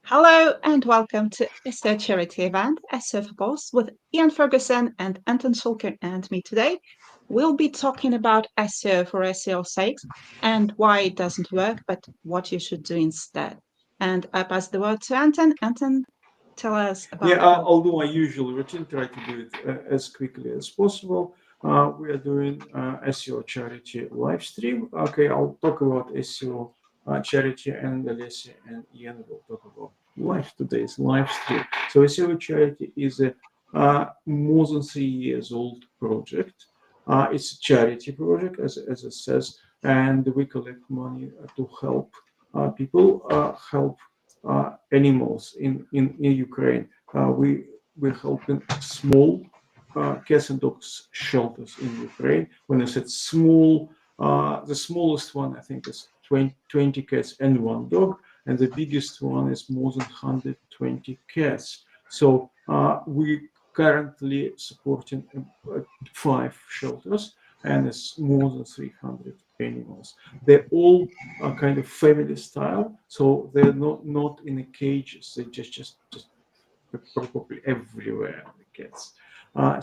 Hello and welcome to SEOcharity event, SEO for Boss, with Ian Ferguson and Anton Schulker and me today. We'll be talking about SEO for SEO's sake and why it doesn't work, but what you should do instead. And I pass the word to Anton. Anton, tell us Yeah, about the call. I'll do my usual routine, try to do it as quickly as possible. We are doing SEO charity live stream. Okay, I'll talk about SEO charity, and Alessia and Ian will talk about today's live stream. So SEO charity is a more than 3 years old project. It's a charity project, as it says, and we collect money to help people help animals in Ukraine. We're helping small cats and dogs shelters in Ukraine. When I said small, the smallest one I think is 20 cats and one dog, and the biggest one is more than 120 cats. So we currently supporting 5 shelters, and it's more than 300 animals. They're all kind of family style, so they're not in the cages. They just probably everywhere, the cats. When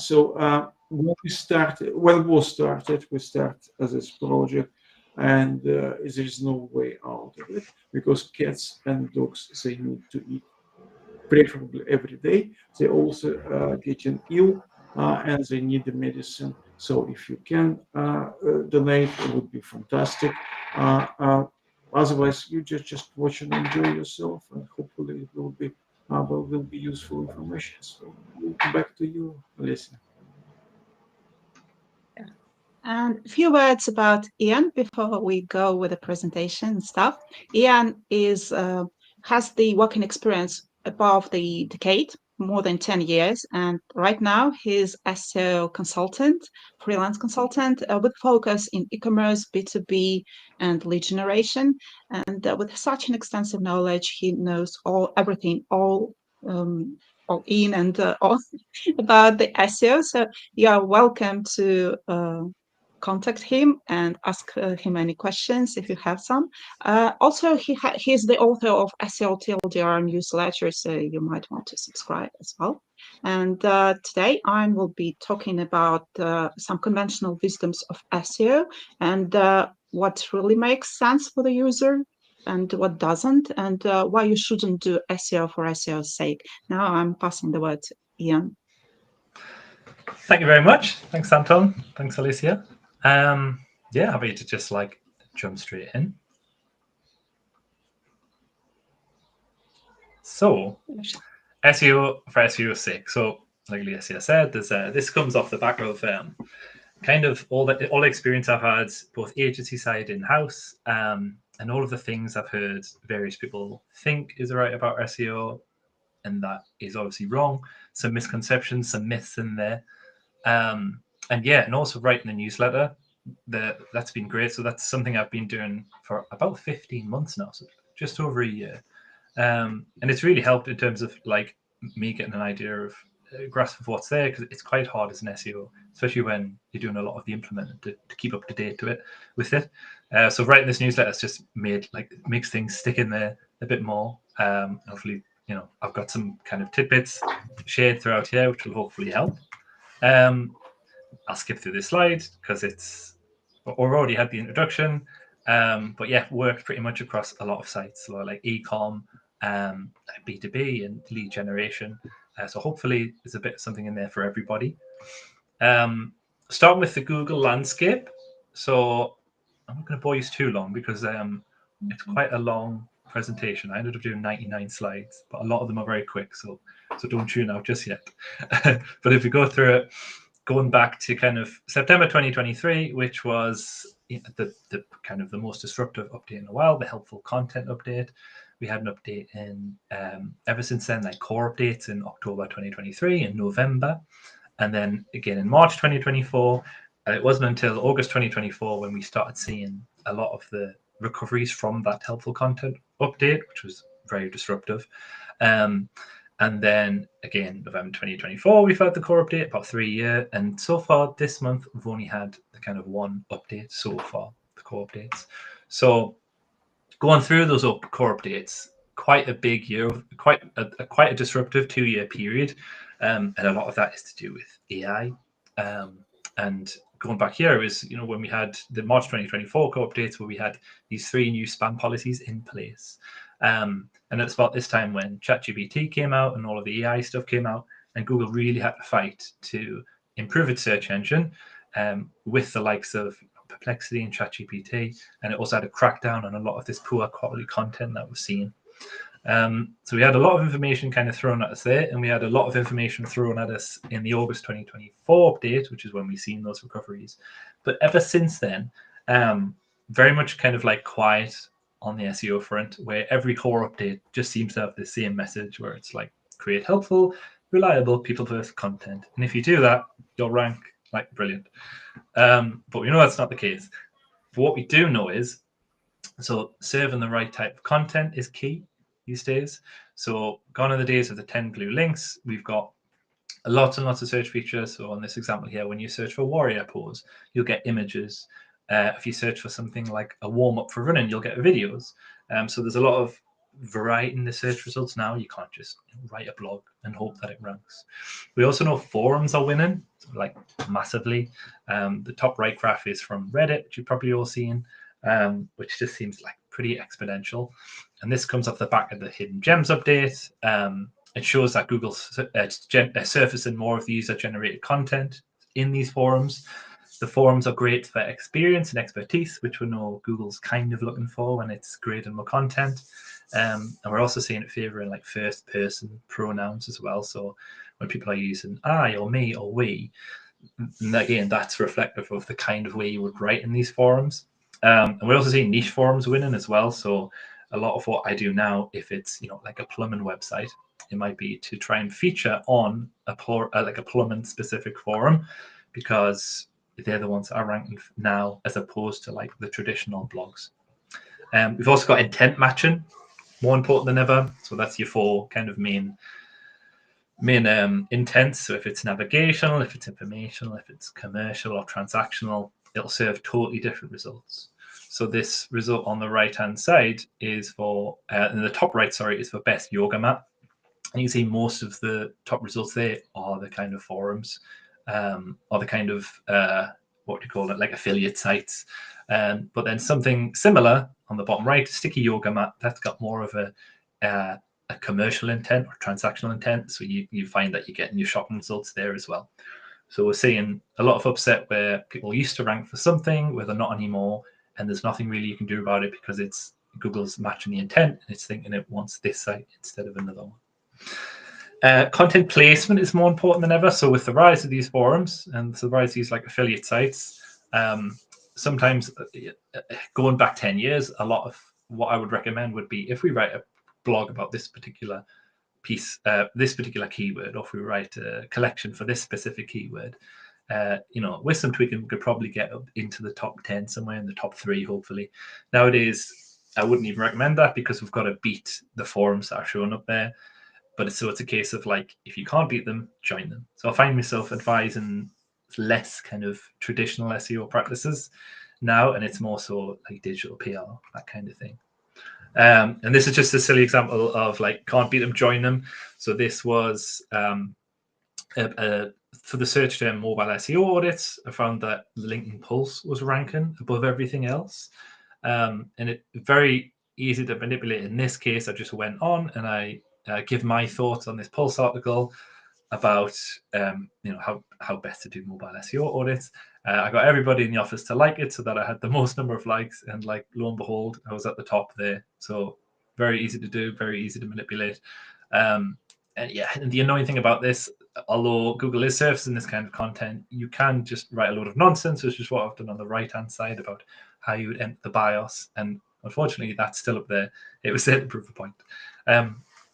it was started, we start as this project, and there is no way out of it because cats and dogs, they need to eat preferably every day. They also getting ill, and they need the medicine. So if you can donate, it would be fantastic. Uh, uh, Otherwise, you just watch and enjoy yourself, and hopefully it will be useful information. So back to you, Alessia. And a few words about Ian before we go with the presentation and stuff. Ian is has the working experience above the decade, more than 10 years, and right now he's SEO consultant, freelance consultant with focus in e-commerce, B2B, and lead generation. And with such an extensive knowledge, he knows everything, all in and all about the SEO. So you are welcome to contact him and ask him any questions if you have some. Also, he's the author of SEO TL newsletter, so you might want to subscribe as well. And today I will be talking about some conventional wisdoms of SEO and what really makes sense for the user and what doesn't, and why you shouldn't do SEO for SEO's sake. Now I'm passing the word to Ian. Thank you very much. Thanks, Anton. Thanks, Alicia. Yeah, happy to just jump straight in. So, SEO for SEO's sake. So, like Alicia said, this comes off the back of kind of all the experience I've had, both agency side in-house, and all of the things I've heard various people think is right about SEO, and that is obviously wrong. Some misconceptions, some myths in there. And also writing a newsletter, that's been great. So that's something I've been doing for about 15 months now, so just over a year. And it's really helped in terms of me getting an idea of grasp of what's there, because it's quite hard as an SEO, especially when you're doing a lot of the implementing to keep up to date with it. So writing this newsletter has just makes things stick in there a bit more. Hopefully, I've got some kind of tidbits shared throughout here, which will hopefully help. I'll skip through this slide because we've already had the introduction. But yeah, worked pretty much across a lot of sites, so like e-com, B2B, and lead generation. So hopefully there's a bit of something in there for everybody. Starting with the Google landscape. So I'm not going to bore you too long because it's quite a long presentation. I ended up doing 99 slides, but a lot of them are very quick, so don't tune out just yet. But if we go through it, going back to kind of September 2023, which was the kind of the most disruptive update in a while, the helpful content update. We had an update in ever since then, like core updates in October 2023 and November, and then again in March 2024. And it wasn't until August 2024 when we started seeing a lot of the recoveries from that helpful content update, which was very disruptive. And then again, November 2024, we've had the core update, about 3 years. And so far this month, we've only had the kind of one update so far, the core updates. So going through those core updates, quite a big year, quite a disruptive 2-year period, and a lot of that is to do with AI. And going back here is, when we had the March 2024 updates, where we had these 3 new spam policies in place. And it's about this time when ChatGPT came out and all of the AI stuff came out, and Google really had to fight to improve its search engine with the likes of Perplexity and ChatGPT, and it also had to crack down on a lot of this poor quality content that we're seeing. So we had a lot of information kind of thrown at us there, and we had a lot of information thrown at us in the August 2024 update, which is when we've seen those recoveries. But ever since then, very much kind of like quiet on the SEO front, where every core update just seems to have the same message, where it's like, create helpful, reliable, people-first content. And if you do that, you'll rank like brilliant. But we know that's not the case. But what we do know is, so serving the right type of content is key these days. So gone are the days of the 10 blue links. We've got lots and lots of search features. So on this example here, when you search for warrior pose, you'll get images. If you search for something like a warm-up for running, you'll get videos. So there's a lot of variety in the search results now. You can't just write a blog and hope that it ranks. We also know forums are winning, like massively. The top right graph is from Reddit, which you've probably all seen, which just seems like pretty exponential. And this comes off the back of the Hidden Gems update. It shows that Google's surfacing more of the user-generated content in these forums. The forums are great for experience and expertise, which we know Google's kind of looking for when it's creating more content. And we're also seeing it favoring like first-person pronouns as well. So when people are using I or me or we, and again, that's reflective of the kind of way you would write in these forums. And we're also seeing niche forums winning as well. So a lot of what I do now, if it's like a plumbing website, it might be to try and feature on a plumbing specific forum, because they're the ones that are ranking now as opposed to like the traditional blogs. We've also got intent matching, more important than ever. So that's your 4 kind of main intents. So if it's navigational, if it's informational, if it's commercial or transactional, it'll serve totally different results. So this result on the right-hand side is for, in the top right, sorry, is for best yoga mat. And you see most of the top results there are the kind of forums, or the kind of, what do you call it, like affiliate sites. But then something similar on the bottom right, sticky yoga mat, that's got more of a commercial intent or transactional intent. So you find that you're getting your shopping results there as well. So we're seeing a lot of upset where people used to rank for something where they're not anymore, and there's nothing really you can do about it because it's Google's matching the intent and it's thinking it wants this site instead of another one. Content placement is more important than ever. So with the rise of these forums and the rise of these like affiliate sites, sometimes going back 10 years, a lot of what I would recommend would be, if we write a blog about this particular piece, this particular keyword, or if we write a collection for this specific keyword, with some tweaking, we could probably get up into the top 10, somewhere in the top 3, hopefully. Nowadays, I wouldn't even recommend that because we've got to beat the forums that are showing up there. But it's a case of like, if you can't beat them, join them. So I find myself advising less kind of traditional SEO practices now, and it's more so like digital PR, that kind of thing. And this is just a silly example of like, can't beat them, join them. So this was for the search term mobile SEO audits. I found that LinkedIn Pulse was ranking above everything else. And it's very easy to manipulate. In this case, I just went on and I give my thoughts on this Pulse article about how best to do mobile SEO audits. I got everybody in the office to like it so that I had the most number of likes, and like lo and behold, I was at the top there. So very easy to do, very easy to manipulate. And the annoying thing about this, although Google is surfacing this kind of content, you can just write a load of nonsense, which is what I've done on the right-hand side about how you would enter the BIOS. And unfortunately, that's still up there. It was there to prove a point.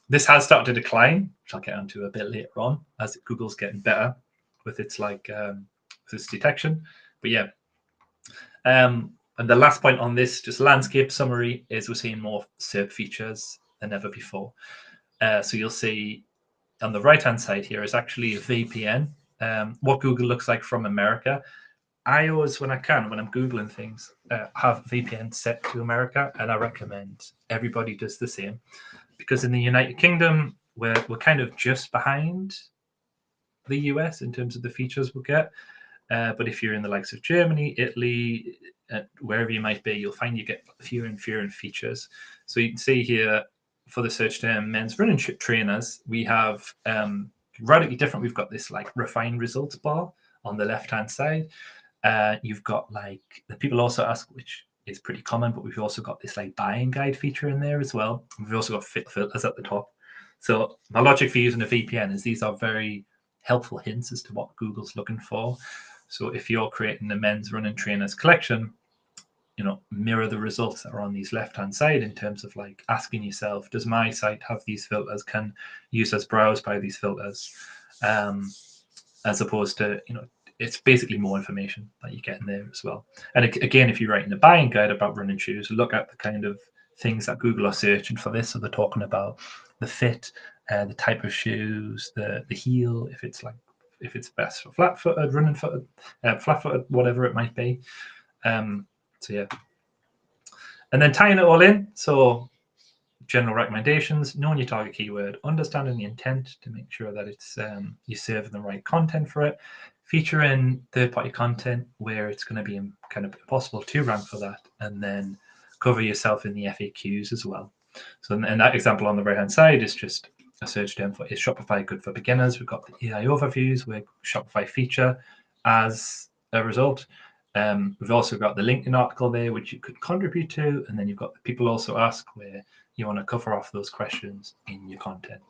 This has started to decline, which I'll get onto a bit later on, as Google's getting better with its with its detection. But yeah. And the last point on this, just landscape summary, is we're seeing more SERP features than ever before. So you'll see on the right-hand side here is actually a VPN, what Google looks like from America. I always, when I can, when I'm Googling things, have VPN set to America, and I recommend everybody does the same, because in the United Kingdom, we're kind of just behind the US in terms of the features we'll get. But if you're in the likes of Germany, Italy, wherever you might be, you'll find you get fewer and fewer features. So you can see here for the search term men's running trainers, we have radically different. We've got this like refined results bar on the left-hand side. You've got like the people also ask, which is pretty common, but we've also got this like buying guide feature in there as well. We've also got fit filters at the top. So my logic for using a VPN is these are very helpful hints as to what Google's looking for. So if you're creating the men's running trainers collection, mirror the results that are on these left-hand side in terms of like asking yourself, does my site have these filters? Can users browse by these filters? As opposed to, it's basically more information that you get in there as well. And again, if you're writing a buying guide about running shoes, look at the kind of things that Google are searching for this. So they're talking about the fit, the type of shoes, the heel, if it's best for flat-footed, running footed, flat-footed, whatever it might be. So yeah. And then tying it all in. So general recommendations, knowing your target keyword, understanding the intent to make sure that it's you're serving the right content for it, featuring third-party content where it's going to be kind of impossible to rank for that, and then cover yourself in the FAQs as well. So in that example on the right-hand side is just a search term for, is Shopify good for beginners? We've got the AI overviews where Shopify feature as a result. We've also got the LinkedIn article there, which you could contribute to. And then you've got the people also ask where you want to cover off those questions in your content.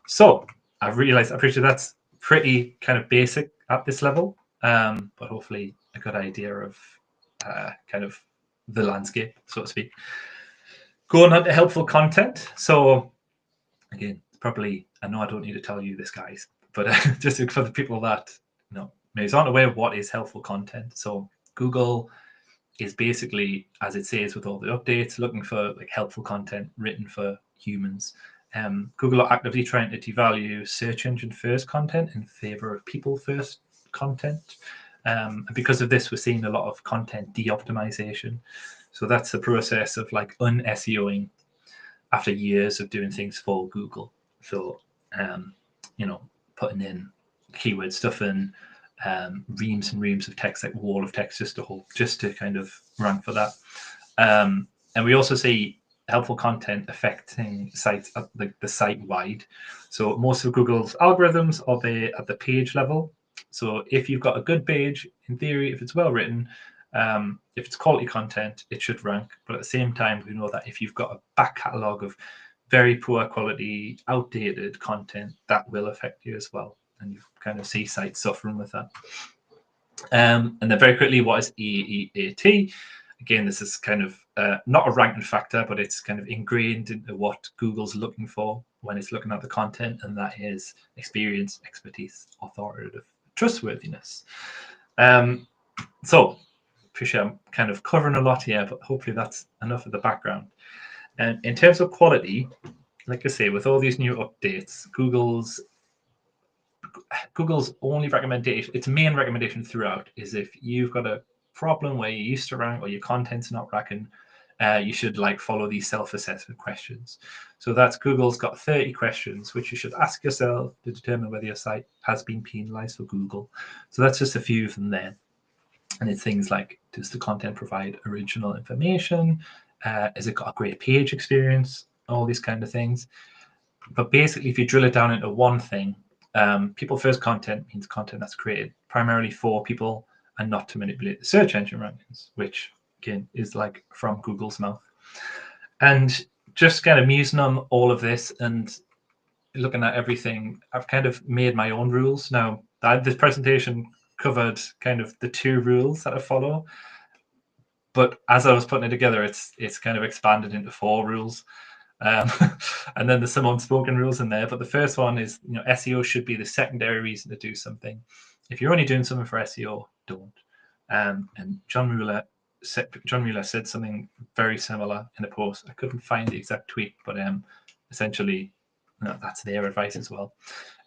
So I appreciate that's pretty kind of basic at this level, but hopefully a good idea of kind of the landscape, so to speak. Going on to helpful content. So again, probably, I know I don't need to tell you this, guys, but just for the people that maybe aren't aware of what is helpful content. So Google is basically, as it says with all the updates, looking for like helpful content written for humans. Google are actively trying to devalue search engine first content in favor of people first content. And because of this, we're seeing a lot of content de-optimization. So that's the process of like un-SEOing after years of doing things for Google. So, putting in keyword stuff in, reams and reams of text, like wall of text, just to kind of rank for that. And we also see helpful content affecting sites at the site wide. So most of Google's algorithms are there at the page level. So if you've got a good page, in theory, if it's well written, if it's quality content, it should rank. But at the same time, we know that if you've got a back catalogue of very poor quality, outdated content, that will affect you as well. And you kind of see sites suffering with that. And then very quickly, what is EEAT? Again, this is kind of not a ranking factor, but it's kind of ingrained into what Google's looking for when it's looking at the content, and that is experience, expertise, authoritative, trustworthiness. So appreciate I'm kind of covering a lot here, but hopefully that's enough of the background. And in terms of quality, like I say, with all these new updates, Google's only recommendation, its main recommendation throughout, is if you've got a problem where you used to rank or your content's not ranking, you should follow these self-assessment questions. So that's Google's got 30 questions which you should ask yourself to determine whether your site has been penalized for Google. So that's just a few of them there. And it's things like, does the content provide original information? Has it got a great page experience? All these kind of things. But basically, if you drill it down into one thing, people first content means content that's created primarily for people and not to manipulate the search engine rankings, which again is from Google's mouth. And just kind of musing on all of this and looking at everything, I've kind of made my own rules. Now, this presentation covered kind of the 2 rules that I follow, but as I was putting it together, it's kind of expanded into 4 rules. And then there's some unspoken rules in there, but the first one is, SEO should be the secondary reason to do something. If you're only doing something for SEO, don't. And John Mueller said something very similar in a post. I couldn't find the exact tweet, but essentially, that's their advice as well.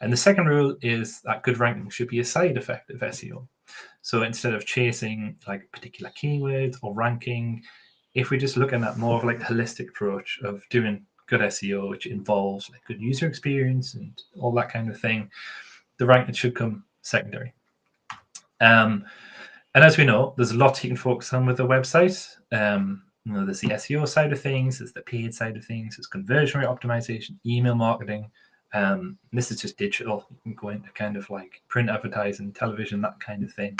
And the second rule is that good ranking should be a side effect of SEO. So instead of chasing like particular keywords or ranking, if we're just looking at more of like a holistic approach of doing good SEO, which involves like good user experience and all that kind of thing, the ranking should come secondary. And as we know, there's lots you can focus on with the website. There's the SEO side of things, there's the paid side of things, there's conversion rate optimization, email marketing. This is just digital. You can go into kind of like print advertising, television, that kind of thing.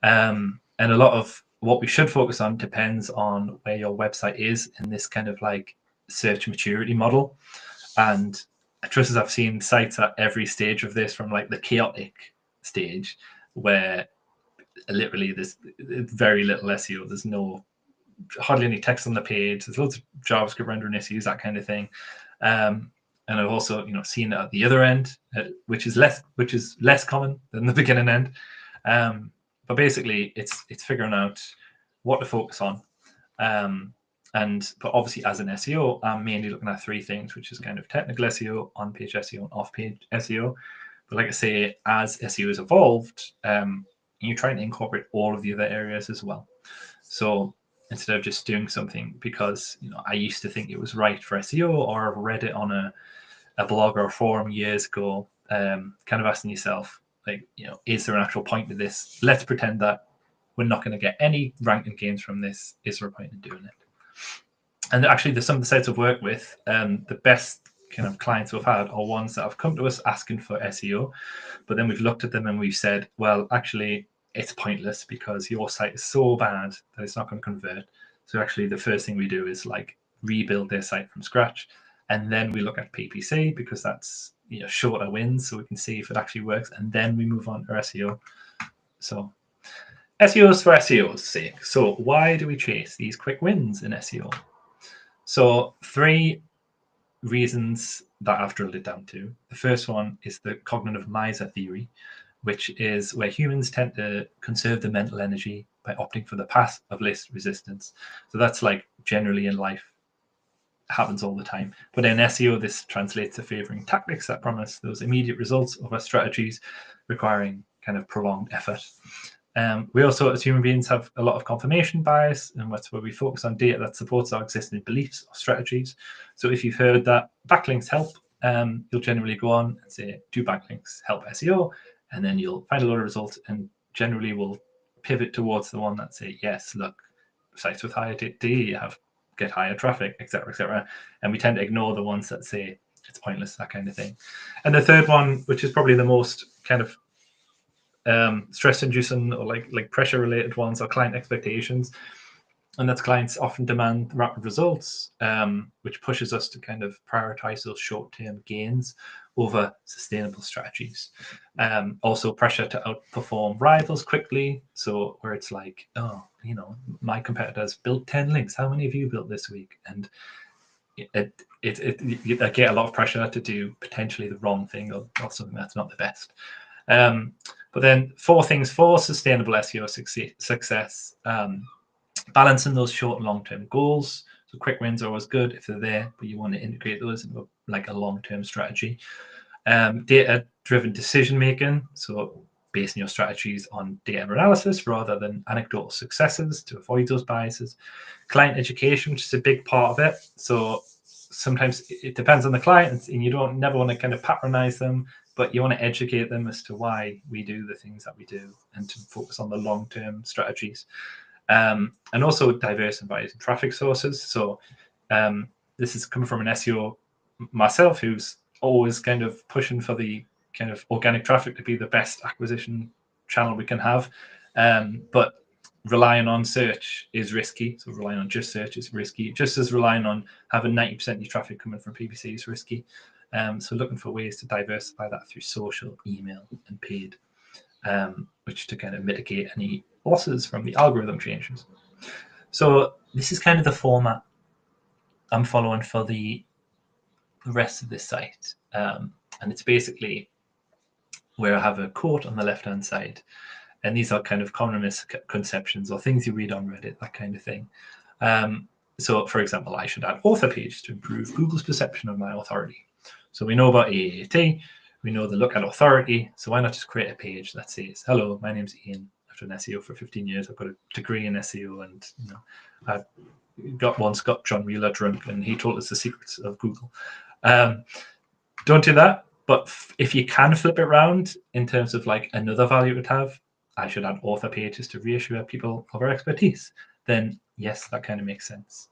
And a lot of what we should focus on depends on where your website is in this kind of like search maturity model. And just as I've seen sites at every stage of this, from like the chaotic stage where literally there's very little SEO, there's hardly any text on the page, there's loads of JavaScript rendering issues, that kind of thing. And I've also seen it at the other end, which is less common than the beginning end. But basically, it's figuring out what to focus on. But obviously, as an SEO, I'm mainly looking at three things, which is kind of technical SEO, on-page SEO, and off-page SEO. But like I say, as SEO has evolved, you're trying to incorporate all of the other areas as well. So instead of just doing something because I used to think it was right for SEO, or I've read it on a blog or a forum years ago, kind of asking yourself, like, is there an actual point to this? Let's pretend that we're not going to get any ranking gains from this. Is there a point in doing it? And actually, there's some of the sites I've worked with, the best kind of clients we've had are ones that have come to us asking for SEO, but then we've looked at them and we've said, well, actually, it's pointless because your site is so bad that it's not going to convert. So actually, the first thing we do is like rebuild their site from scratch. And then we look at PPC because that's shorter wins, so we can see if it actually works. And then we move on to SEO. So SEO is for SEO's sake. So why do we chase these quick wins in SEO? So 3 reasons that I've drilled it down to. The first one is the cognitive miser theory, which is where humans tend to conserve the mental energy by opting for the path of least resistance. So that's like generally in life, happens all the time. But in SEO, this translates to favoring tactics that promise those immediate results over strategies requiring kind of prolonged effort. We also, as human beings, have a lot of confirmation bias, and that's where we focus on data that supports our existing beliefs or strategies. So if you've heard that backlinks help, you'll generally go on and say, do backlinks help SEO? And then you'll find a lot of results and generally will pivot towards the one that say, yes, look, sites with higher DE get higher traffic, etc., etc. And we tend to ignore the ones that say it's pointless, that kind of thing. And the third one, which is probably the most kind of stress-inducing or like pressure-related ones, are client expectations. And that's clients often demand rapid results, which pushes us to kind of prioritize those short-term gains over sustainable strategies. Also pressure to outperform rivals quickly. So where it's like, oh, my competitors built 10 links. How many of you built this week? And I get a lot of pressure to do potentially the wrong thing or something that's not the best. But then 4 things for sustainable SEO success. Balancing those short and long-term goals. So quick wins are always good if they're there, but you want to integrate those into like a long-term strategy. Data-driven decision-making. So basing your strategies on data analysis rather than anecdotal successes to avoid those biases. Client education, which is a big part of it. So sometimes it depends on the client, and you never want to kind of patronize them, but you want to educate them as to why we do the things that we do and to focus on the long-term strategies. And also diverse and varied traffic sources. So this is coming from an SEO myself, who's always kind of pushing for the kind of organic traffic to be the best acquisition channel we can have. But relying on search is risky. So relying on just search is risky, just as relying on having 90% of your traffic coming from PPC is risky. So looking for ways to diversify that through social, email, and paid, which to kind of mitigate any losses from the algorithm changes. So this is kind of the format I'm following for the rest of this site. And it's basically where I have a quote on the left-hand side. And these are kind of common misconceptions or things you read on Reddit, that kind of thing. So, for example, I should add author page to improve Google's perception of my authority. So we know about AAT, We know they look at authority. So why not just create a page that says, hello, my name's Ian. I've done SEO for 15 years. I've got a degree in SEO, and I got John Mueller drunk, and he told us the secrets of Google. Don't do that. But if you can flip it around in terms of like another value it would have, I should add author pages to reassure people of our expertise. Then yes, that kind of makes sense.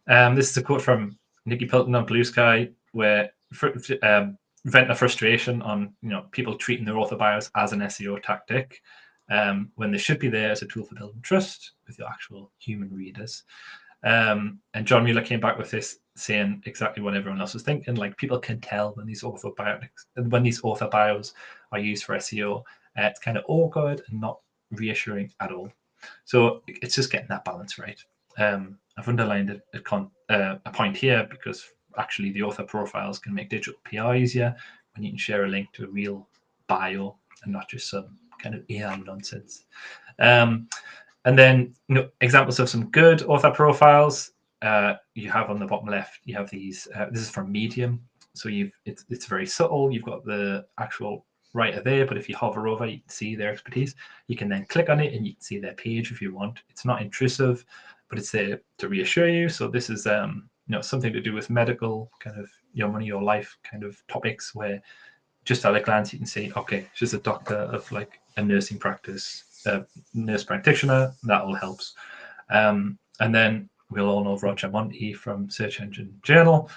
This is a quote from Nikki Pilton on Blue Sky, where vent a frustration on people treating their author bios as an SEO tactic, when they should be there as a tool for building trust with your actual human readers. And John Mueller came back with this, saying exactly what everyone else was thinking. Like, people can tell when these author bios are used for SEO. It's kind of awkward and not reassuring at all. So it's just getting that balance right. I've underlined a point here because actually the author profiles can make digital PR easier when you can share a link to a real bio and not just some kind of AI nonsense. And then examples of some good author profiles you have on the bottom left. You have these. This is from Medium, so it's very subtle. You've got the actual writer there, but if you hover over, you can see their expertise. You can then click on it and you can see their page if you want. It's not intrusive, but it's there to reassure you. So this is something to do with medical, kind of your money, your life kind of topics, where just at a glance you can see, okay, she's a doctor of like a nursing practice, nurse practitioner. That all helps. And then we'll all know Roger Monti from Search Engine Journal.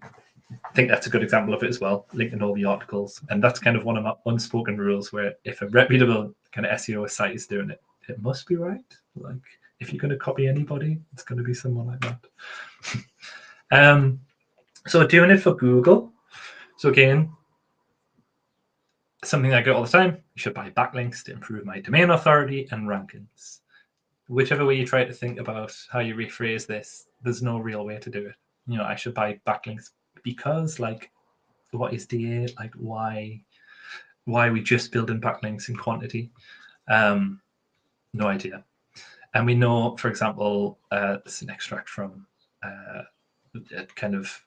I think that's a good example of it as well, linking all the articles. And that's kind of one of my unspoken rules, where if a reputable kind of SEO site is doing it, it must be right. Like, if you're going to copy anybody, it's going to be someone like that. So doing it for Google. So again, something I get all the time, you should buy backlinks to improve my domain authority and rankings. Whichever way you try to think about how you rephrase this, there's no real way to do it. I should buy backlinks because, like, what is DA? Like, why are we just building backlinks in quantity? No idea. And we know, for example, this is an extract from kind of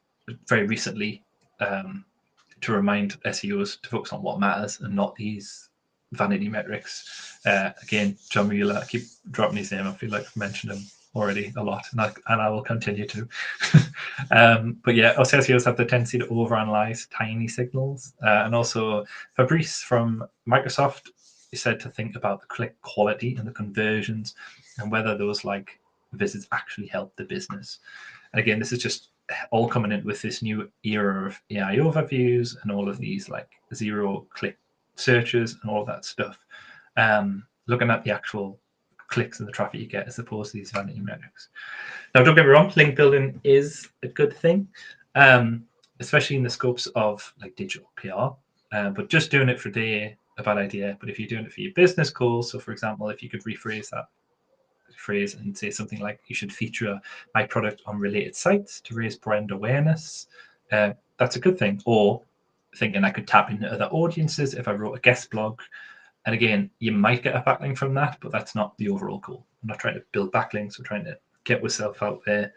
very recently, to remind SEOs to focus on what matters and not these vanity metrics. Again, John Mueller, I keep dropping his name. I feel like I've mentioned him already a lot, and I will continue to. But yeah, us SEOs have the tendency to overanalyze tiny signals. And also Fabrice from Microsoft is said to think about the click quality and the conversions and whether those like visits actually help the business. And again, this is just all coming in with this new era of AI overviews and all of these like zero-click searches and all of that stuff. Looking at the actual clicks and the traffic you get as opposed to these vanity metrics. Now, don't get me wrong, link building is a good thing, especially in the scopes of like digital PR. But just doing it for day, a bad idea. But if you're doing it for your business goals, so for example, if you could rephrase that phrase and say something like, you should feature my product on related sites to raise brand awareness, that's a good thing. Or thinking I could tap into other audiences if I wrote a guest blog. And again, you might get a backlink from that, but that's not the overall goal. I'm not trying to build backlinks. We're trying to get yourself out there,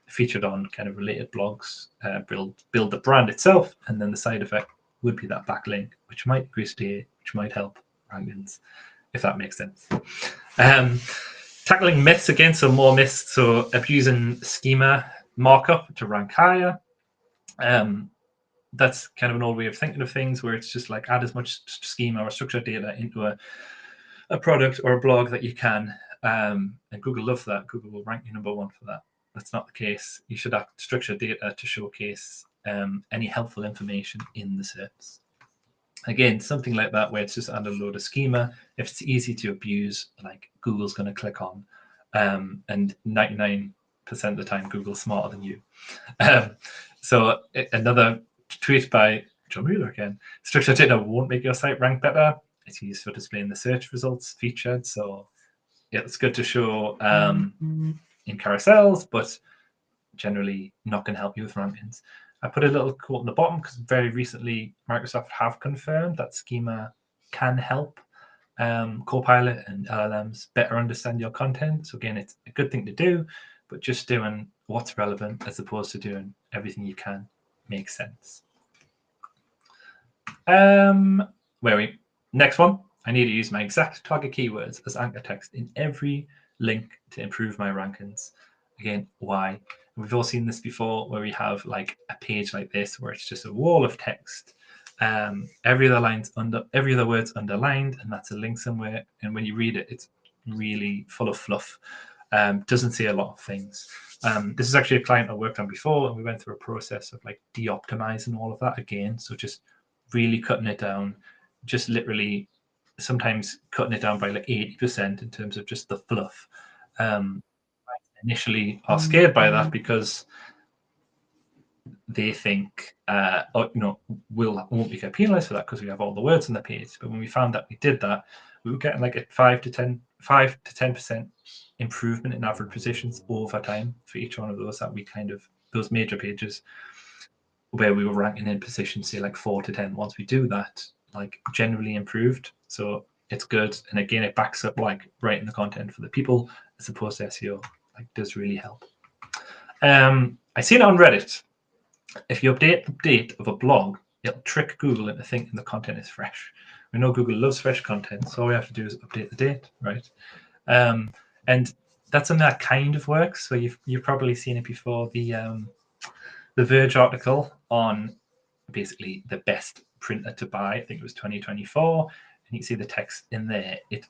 featured on kind of related blogs, build the brand itself, and then the side effect would be that backlink, which might increase DA, which might help rankings, if that makes sense. Tackling myths again, so more myths. So abusing schema markup to rank higher. That's kind of an old way of thinking of things, where it's just like add as much schema or structured data into a product or a blog that you can. And Google loves that. Google will rank you number one for that. That's not the case. You should have structured data to showcase any helpful information in the SERPs. Again, something like that, where it's just add a load of schema. If it's easy to abuse, like, Google's going to click on. And 99% of the time, Google's smarter than you. So another tweet by John Mueller again. Structured data won't make your site rank better. It's used for displaying the search results featured. So yeah, it's good to show in carousels, but generally not going to help you with rankings. I put a little quote on the bottom because very recently Microsoft have confirmed that schema can help Copilot and LLMs better understand your content. So again, it's a good thing to do, but just doing what's relevant as opposed to doing everything you can makes sense. Next one, I need to use my exact target keywords as anchor text in every link to improve my rankings. Again, why? We've all seen this before, where we have like a page like this where it's just a wall of text. Every other word's underlined, and that's a link somewhere. And when you read it, it's really full of fluff. Doesn't say a lot of things. This is actually a client I worked on before, and we went through a process of like de-optimizing all of that again. So just really cutting it down, just literally sometimes cutting it down by like 80% in terms of just the fluff. Initially are scared by that because they think, won't we get penalized for that because we have all the words on the page? But when we found that we did that, we were getting like a 5 to 10% improvement in average positions over time for each one of those those major pages where we were ranking in positions, say like 4 to 10. Once we do that, like generally improved. So it's good. And again, it backs up like writing the content for the people as opposed to SEO. Like does really help. I seen it on Reddit. If you update the date of a blog, it'll trick Google into thinking the content is fresh. We know Google loves fresh content, so all we have to do is update the date, right? And that's something that kind of works. So you've probably seen it before. The Verge article on basically the best printer to buy. I think it was 2024, and you can see the text in there. It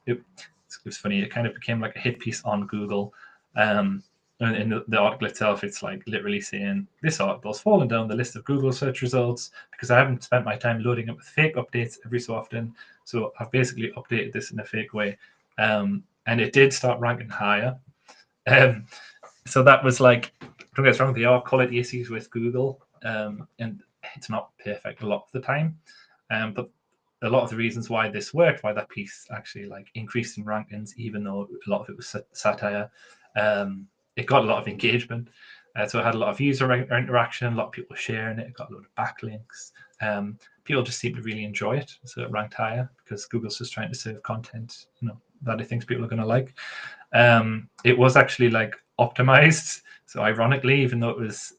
was funny. It kind of became like a hit piece on Google. And in the article itself, it's like literally saying this article's fallen down the list of Google search results because I haven't spent my time loading it with fake updates every so often. So I've basically updated this in a fake way. And it did start ranking higher. So that was like, don't get us wrong, there are quality issues with Google. And it's not perfect a lot of the time. But a lot of the reasons why this worked, why that piece actually like increased in rankings, even though a lot of it was satire, it got a lot of engagement. So it had a lot of user interaction, a lot of people sharing it, it got a lot of backlinks. People just seem to really enjoy it. So it ranked higher because Google's just trying to serve content, that it thinks people are going to like. It was actually like optimized. So ironically, even though it was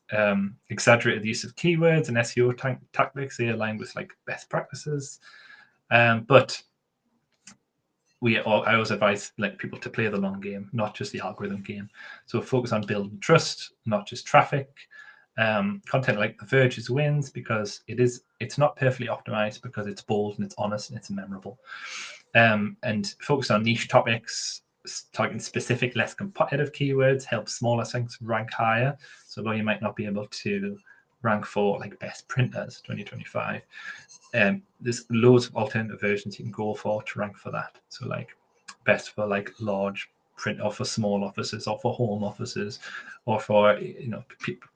exaggerated the use of keywords and SEO tactics, they aligned with like best practices. But I always advise like people to play the long game, not just the algorithm game. So focus on building trust, not just traffic. Content like The Verge's wins because it's not perfectly optimized because it's bold and it's honest and it's memorable. And focus on niche topics, targeting specific, less competitive keywords, help smaller sites rank higher. So though you might not be able to rank for like best printers 2025, there's loads of alternative versions you can go for to rank for that. So like best for like large print, or for small offices, or for home offices, or for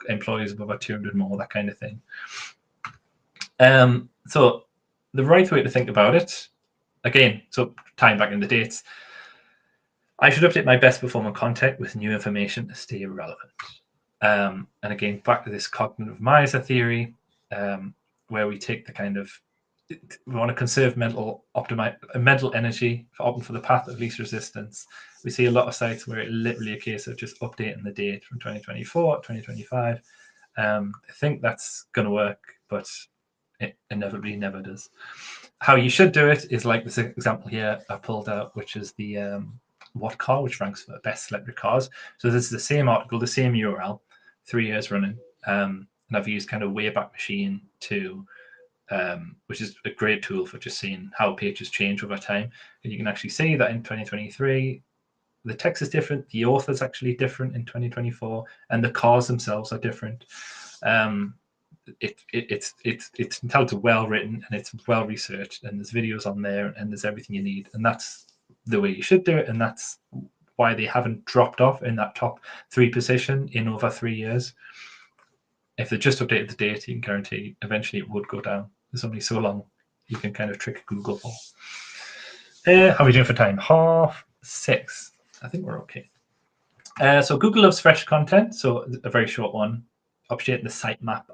employees of about 200 more, that kind of thing. So the right way to think about it, again, so tying back in the dates, I should update my best performing content with new information to stay relevant. And again, back to this cognitive miser theory, where we take the kind of, we want to conserve mental energy for the path of least resistance. We see a lot of sites where it's literally a case of just updating the date from 2024 to 2025. I think that's going to work, but it inevitably never does. How you should do it is like this example here I pulled out, which is the What Car, which ranks for best selected cars. So this is the same article, the same URL, 3 years running. And I've used kind of Wayback Machine to, which is a great tool for just seeing how pages change over time. And you can actually see that in 2023, the text is different, the author's actually different in 2024, and the cars themselves are different. It's intelligent, well written, and it's well researched, and there's videos on there, and there's everything you need, and that's the way you should do it, and that's why they haven't dropped off in that top 3 position in over 3 years. If they just updated the data, you can guarantee eventually it would go down. There's only so long you can kind of trick Google for. How are we doing for time? 6:30. I think we're okay. So Google loves fresh content, so a very short one. Updating the sitemap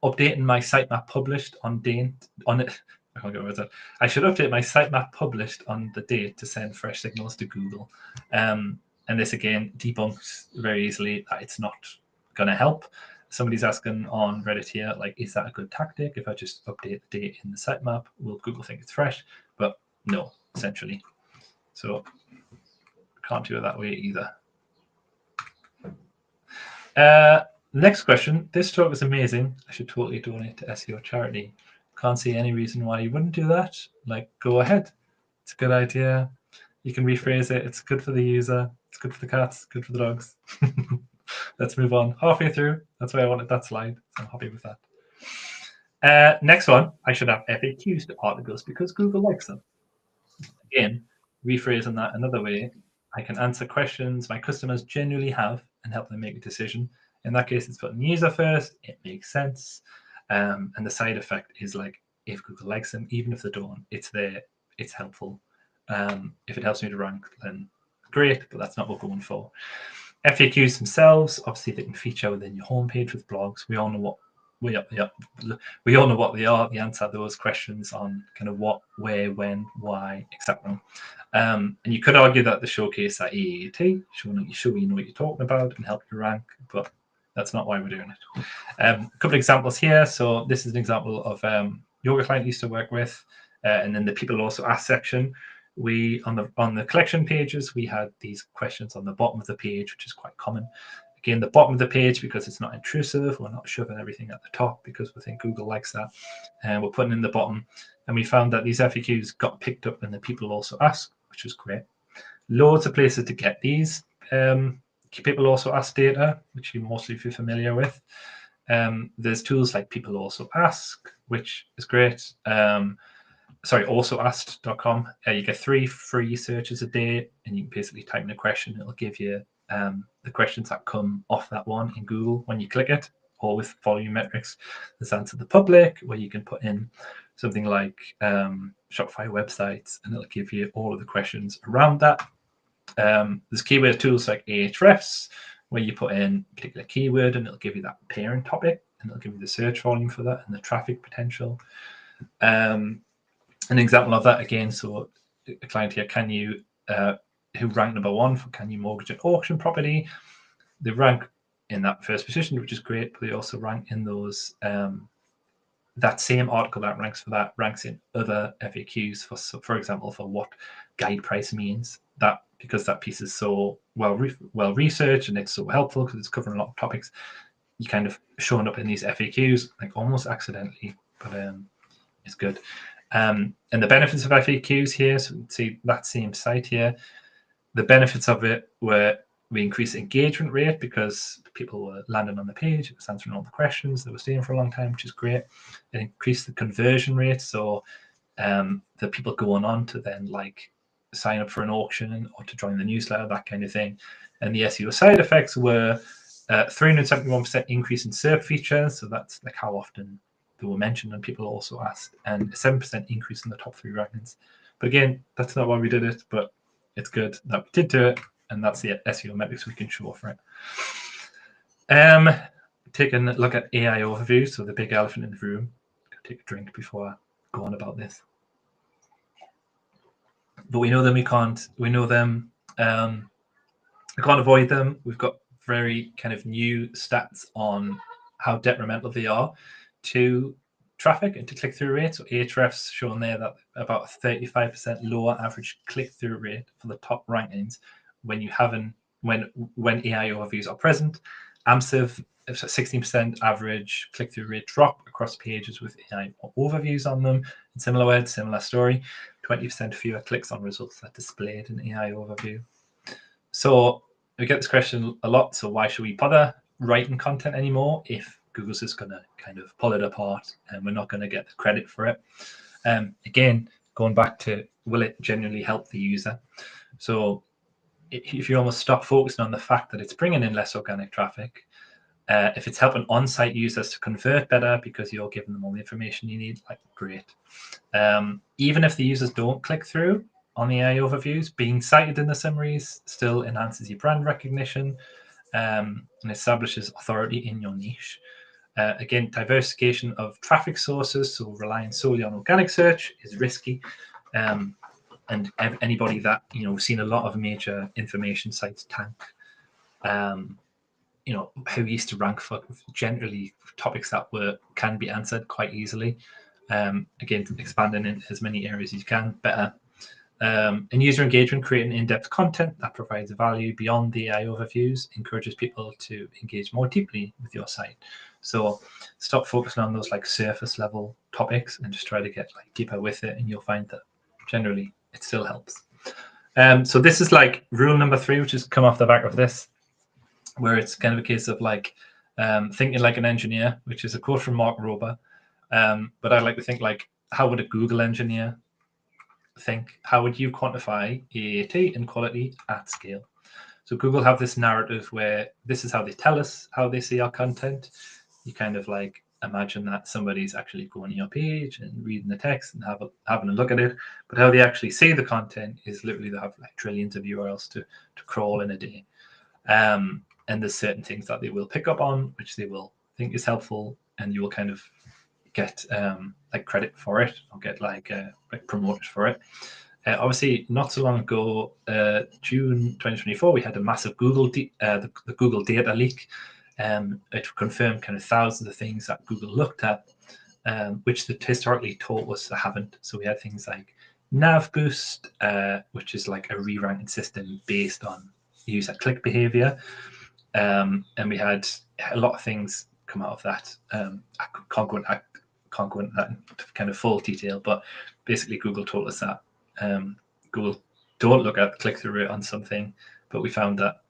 updating my sitemap published on it. I can't get over that. I should update my sitemap published on the date to send fresh signals to Google. And this again debunks very easily that it's not going to help. Somebody's asking on Reddit here, like, is that a good tactic? If I just update the date in the sitemap, will Google think it's fresh? But no, essentially. So can't do it that way either. Next question. This talk is amazing. I should totally donate to SEOcharity. Can't see any reason why you wouldn't do that. Like, go ahead. It's a good idea. You can rephrase it. It's good for the user. It's good for the cats. Good for the dogs. Let's move on. Halfway through. That's why I wanted that slide. So I'm happy with that. Next one. I should have FAQs to articles because Google likes them. Again, rephrasing that another way. I can answer questions my customers genuinely have and help them make a decision. In that case, it's putting the user first. It makes sense. And the side effect is like, if Google likes them, even if they don't, it's there. It's helpful. If it helps me to rank, then great, but that's not what we're going for. FAQs themselves, obviously, they can feature within your homepage with blogs. We all know what we all know what they are. The answer to those questions on kind of what, where, when, why, etc. And you could argue that the showcase at EAT, show you know what you're talking about and help you rank, but that's not why we're doing it. A couple of examples here. So this is an example of yoga client I used to work with, and then the people also ask section. We on the collection pages, we had these questions on the bottom of the page, which is quite common. Again, the bottom of the page, because it's not intrusive, we're not shoving everything at the top because we think Google likes that, and we're putting in the bottom. And we found that these FAQs got picked up and the people also ask, which was great. Loads of places to get these. People also ask data, which you mostly be familiar with. There's tools like People Also Ask, which is great. AlsoAsked.com. You get 3 free searches a day, and you can basically type in a question. It'll give you the questions that come off that one in Google when you click it, or with volume metrics. There's Answer the Public, where you can put in something like Shopify websites, and it'll give you all of the questions around that. There's keyword tools like Ahrefs, where you put in a particular keyword, and it'll give you that parent topic, and it'll give you the search volume for that and the traffic potential. An example of that again, so a client here, can you who ranked number 1 for Can You Mortgage an Auction Property? They rank in that first position, which is great, but they also rank in those that same article that ranks for that ranks in other FAQs for example, for what guide price means. That because that piece is so well researched and it's so helpful because it's covering a lot of topics, you kind of showing up in these FAQs like almost accidentally, but it's good. And the benefits of FAQs here, so we can see that same site here. The benefits of it were we increased engagement rate because people were landing on the page, it was answering all the questions they were staying for a long time, which is great. It increased the conversion rate, so the people going on to then like sign up for an auction or to join the newsletter, that kind of thing. And the SEO side effects were 371% increase in SERP features, so that's like how often they were mentioned and people also asked, and a 7% increase in the top 3 rankings. But again, that's not why we did it, but it's good that we did do it, and that's the SEO metrics we can show for it. Taking a look at AI overview, so the big elephant in the room. Take a drink before I go on about this. But we know them, we can't avoid them. We've got very kind of new stats on how detrimental they are to traffic and to click-through rate. So Ahrefs shown there that about 35% lower average click-through rate for the top rankings when you haven't when AI overviews are present. AMSIV, 16% average click-through rate drop across pages with AI overviews on them. In similar words, similar story, 20% fewer clicks on results that displayed in AI overview. So we get this question a lot. So why should we bother writing content anymore if Google's just going to kind of pull it apart and we're not going to get the credit for it? Again, going back to, will it genuinely help the user? So if you almost stop focusing on the fact that it's bringing in less organic traffic, if it's helping on-site users to convert better because you're giving them all the information you need, like great. Even if the users don't click through on the AI overviews, being cited in the summaries still enhances your brand recognition and establishes authority in your niche. Again, diversification of traffic sources, so relying solely on organic search is risky. And anybody that, we've seen a lot of major information sites tank how we used to rank for generally topics that can be answered quite easily. Again, expanding in as many areas as you can better. And user engagement, creating in-depth content that provides value beyond the AI overviews, encourages people to engage more deeply with your site. So stop focusing on those like surface level topics and just try to get like deeper with it, and you'll find that generally it still helps. So this is like rule number 3, which has come off the back of this, where it's kind of a case of like thinking like an engineer, which is a quote from Mark Rober. But I like to think like, how would a Google engineer think? How would you quantify EAT and quality at scale? So Google have this narrative where this is how they tell us how they see our content. You kind of like imagine that somebody's actually going to your page and reading the text and having a look at it. But how they actually see the content is literally they have like trillions of URLs to crawl in a day. And there's certain things that they will pick up on, which they will think is helpful, and you will kind of get like credit for it, or get like promoted for it. Obviously, not so long ago, June 2024, we had a massive the Google data leak. It confirmed kind of thousands of things that Google looked at, which they historically taught us they haven't. So we had things like Nav Boost, which is like a re-ranking system based on user click behavior. And we had a lot of things come out of that. I can't go into that in kind of full detail, but basically Google told us that Google don't look at the click-through rate on something, but we found that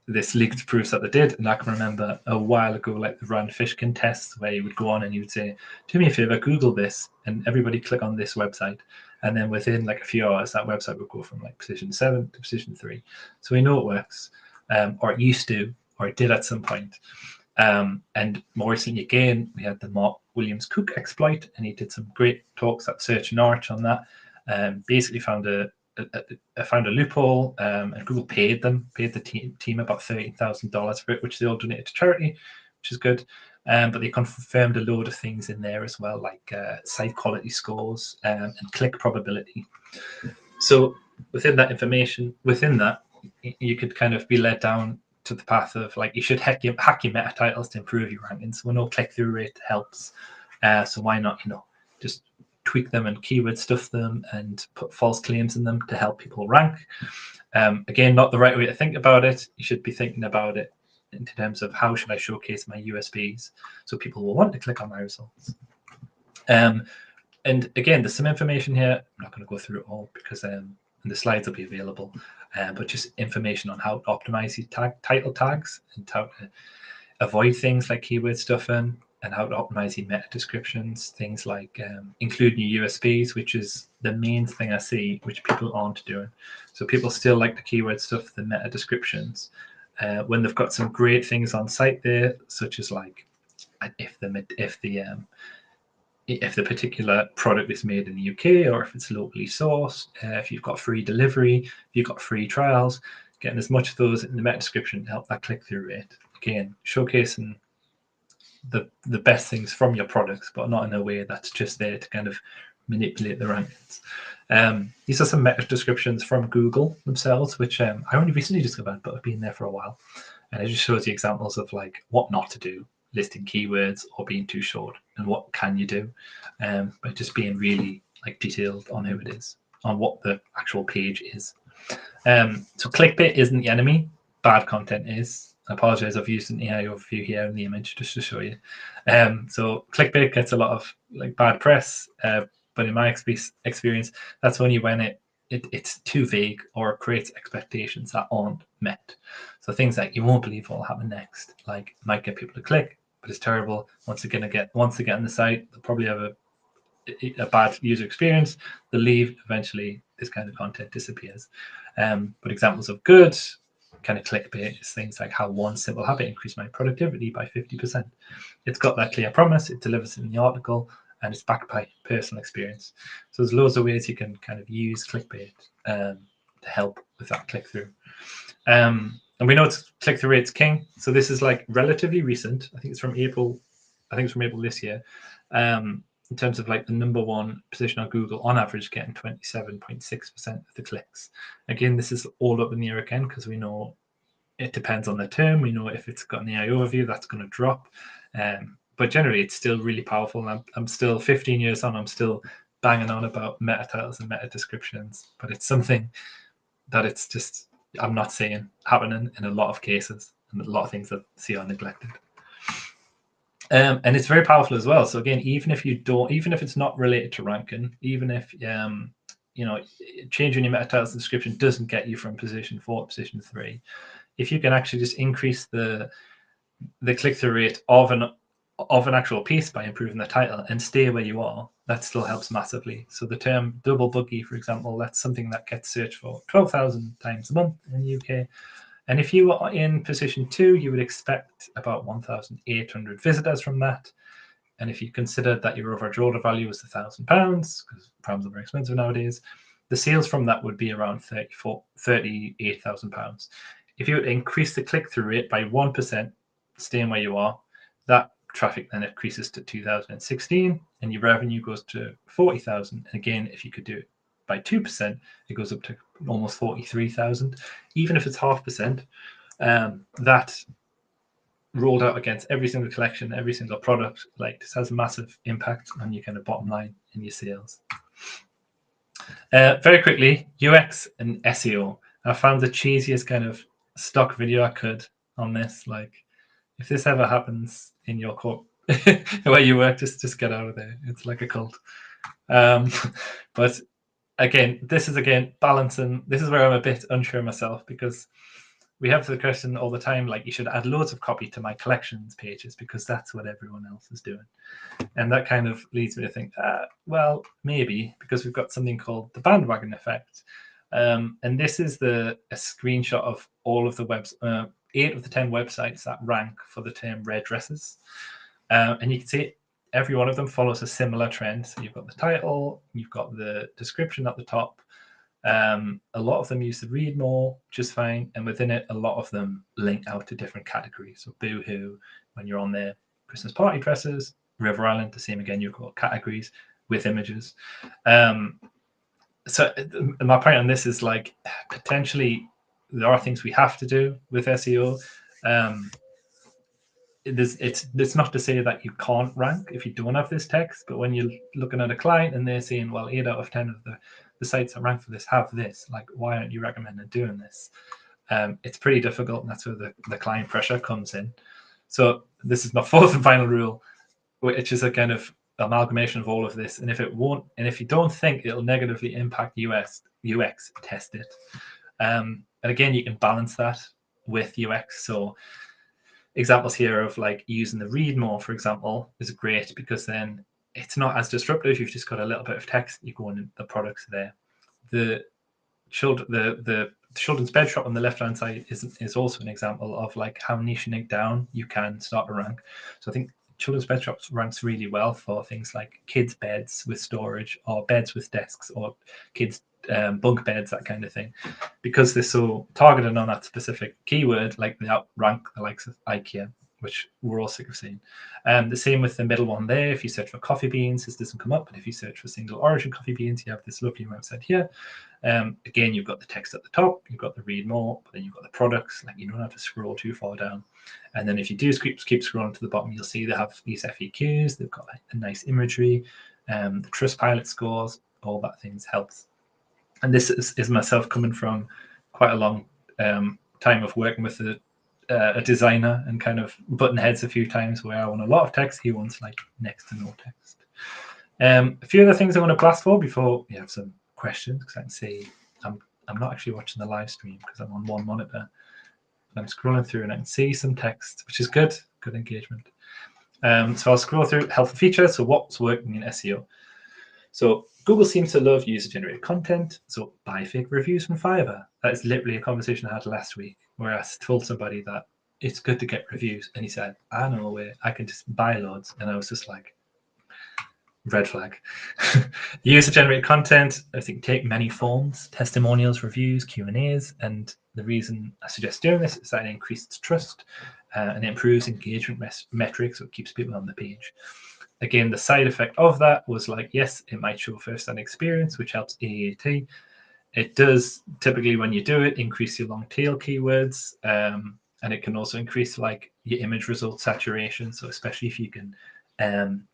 this leaked proofs that they did. And I can remember a while ago, like the Rand Fishkin tests, where you would go on and you would say, do me a favor, Google this, and everybody click on this website, and then within like a few hours that website would go from like position 7 to position 3. So we know it works, or it used to, or it did at some point. And more recently again, we had the Mark Williams Cook exploit, and he did some great talks at Search Norwich on that. Basically found a loophole, and Google paid the team about $13,000 for it, which they all donated to charity, which is good. But they confirmed a load of things in there as well, like site quality scores and click probability. So within that information, you could kind of be led down to the path of like, you should hack your meta titles to improve your rankings. We know click-through rate helps, so why not just tweak them and keyword stuff them and put false claims in them to help people rank. Again, not the right way to think about it. You should be thinking about it in terms of how should I showcase my USPs so people will want to click on my results. And again, there's some information here. I'm not going to go through it all because the slides will be available, but just information on how to optimize these title tags and how to avoid things like keyword stuffing, and how to optimize your meta descriptions, things like including your USPs, which is the main thing I see, which people aren't doing. So people still like the keyword stuff, the meta descriptions, when they've got some great things on site there, such as like if the particular product is made in the UK, or if it's locally sourced, if you've got free delivery, if you've got free trials, getting as much of those in the meta description to help that click-through rate. Again, showcasing the best things from your products, but not in a way that's just there to kind of manipulate the rankings. These are some meta descriptions from Google themselves, which I only recently discovered, but I've been there for a while. And it just shows you examples of like what not to do, listing keywords or being too short, and what can you do, by just being really like detailed on who it is, on what the actual page is. So clickbait isn't the enemy, bad content is. I apologize, I've used an AI overview here in the image just to show you. So clickbait gets a lot of like bad press, but in my experience, that's only when it's too vague or creates expectations that aren't met. So things like you won't believe what will happen next, like might get people to click, but it's terrible. Once they get on the site, they'll probably have a bad user experience. They'll leave. Eventually, this kind of content disappears. But examples of good kind of clickbait is things like how one simple habit increased my productivity by 50%. It's got that clear promise, it delivers in the article, and it's backed by personal experience. So there's loads of ways you can kind of use clickbait to help with that click-through. And we know it's click-through rate's king. So this is like relatively recent. I think it's from April this year. In terms of like the number one position on Google, on average, getting 27.6% of the clicks. Again, this is all up in the air again, because we know it depends on the term. If it's got an AI overview, that's going to drop. But generally, it's still really powerful. And I'm still 15 years on. I'm still banging on about meta titles and meta descriptions. But it's something that it's just I'm not seeing happening in a lot of cases, and a lot of things that SEO are neglected. And it's very powerful as well. So again, even if it's not related to ranking, even if changing your meta titles description doesn't get you from position 4 to position 3, if you can actually just increase the click-through rate of an actual piece by improving the title and stay where you are, that still helps massively. So the term double buggy, for example, that's something that gets searched for 12,000 times a month in the UK. And if you are in position 2, you would expect about 1,800 visitors from that. And if you consider that your average order value is £1,000, because pounds are very expensive nowadays, the sales from that would be around £38,000. If you would increase the click-through rate by 1%, staying where you are, that traffic then increases to 2016, and your revenue goes to 40,000. And again, if you could do it by 2%, it goes up to almost 43,000. Even if it's 0.5%, that rolled out against every single collection, every single product, like this has a massive impact on your kind of bottom line in your sales. Very quickly, UX and SEO. I found the cheesiest kind of stock video I could on this. Like, if this ever happens in your corp where you work, just get out of there. It's like a cult. But again, this is balancing. This is where I'm a bit unsure myself, because we have the question all the time, like, you should add loads of copy to my collections pages because that's what everyone else is doing. And that kind of leads me to think, well, maybe, because we've got something called the bandwagon effect. And this is a screenshot of all of the 8 of the 10 websites that rank for the term red dresses. And you can see every one of them follows a similar trend. So you've got the title, you've got the description at the top. A lot of them use the read more just fine, and within it, a lot of them link out to different categories. So Boohoo, when you're on there, Christmas party dresses. River Island, the same again. You've got categories with images. So my point on this is, like, potentially there are things we have to do with SEO. It's not to say that you can't rank if you don't have this text, but when you're looking at a client and they're saying, well, 8 out of 10 of the sites that rank for this have this, like, why aren't you recommending doing this? It's pretty difficult, and that's where the client pressure comes in. So this is my 4th and final rule, which is a kind of amalgamation of all of this. And if you don't think it'll negatively impact UX, test it. And again, you can balance that with UX. So examples here of, like, using the read more, for example, is great, because then it's not as disruptive. You've just got a little bit of text, you go in, the products there. The children's bed shop on the left-hand side is also an example of, like, how niching it down you can start to rank. So I think children's bed shops ranks really well for things like kids' beds with storage, or beds with desks, or kids' bunk beds, that kind of thing, because they're so targeted on that specific keyword. Like, they outrank the likes of IKEA, which we're all sick of seeing. The same with the middle one there. If you search for coffee beans, this doesn't come up, but if you search for single origin coffee beans, you have this lovely website here. Again, you've got the text at the top, you've got the read more, but then you've got the products. Like, you don't have to scroll too far down. And then if you do keep scrolling to the bottom, you'll see they have these FAQs. They've got, like, a nice imagery, the Trustpilot scores, all that things helps. And this is myself coming from quite a long time of working with a designer and kind of button heads a few times, where I want a lot of text, he wants, like, next to no text. A few other things I want to blast for before we have some questions, because I can see I'm not actually watching the live stream because I'm on one monitor. I'm scrolling through and I can see some text, which is good engagement. So I'll scroll through helpful features. So what's working in SEO? So Google seems to love user-generated content. So buy fake reviews from Fiverr. That is literally a conversation I had last week, where I told somebody that it's good to get reviews, and he said, I know a way I can just buy loads. And I was just like, red flag. User-generated content, I think, take many forms: testimonials, reviews, Q&As. And the reason I suggest doing this is that it increases trust and it improves engagement metrics, so it keeps people on the page. Again, the side effect of that was, like, yes, it might show first-hand experience, which helps AAT. It does typically, when you do it, increase your long tail keywords, and it can also increase like your image result saturation. So especially if you can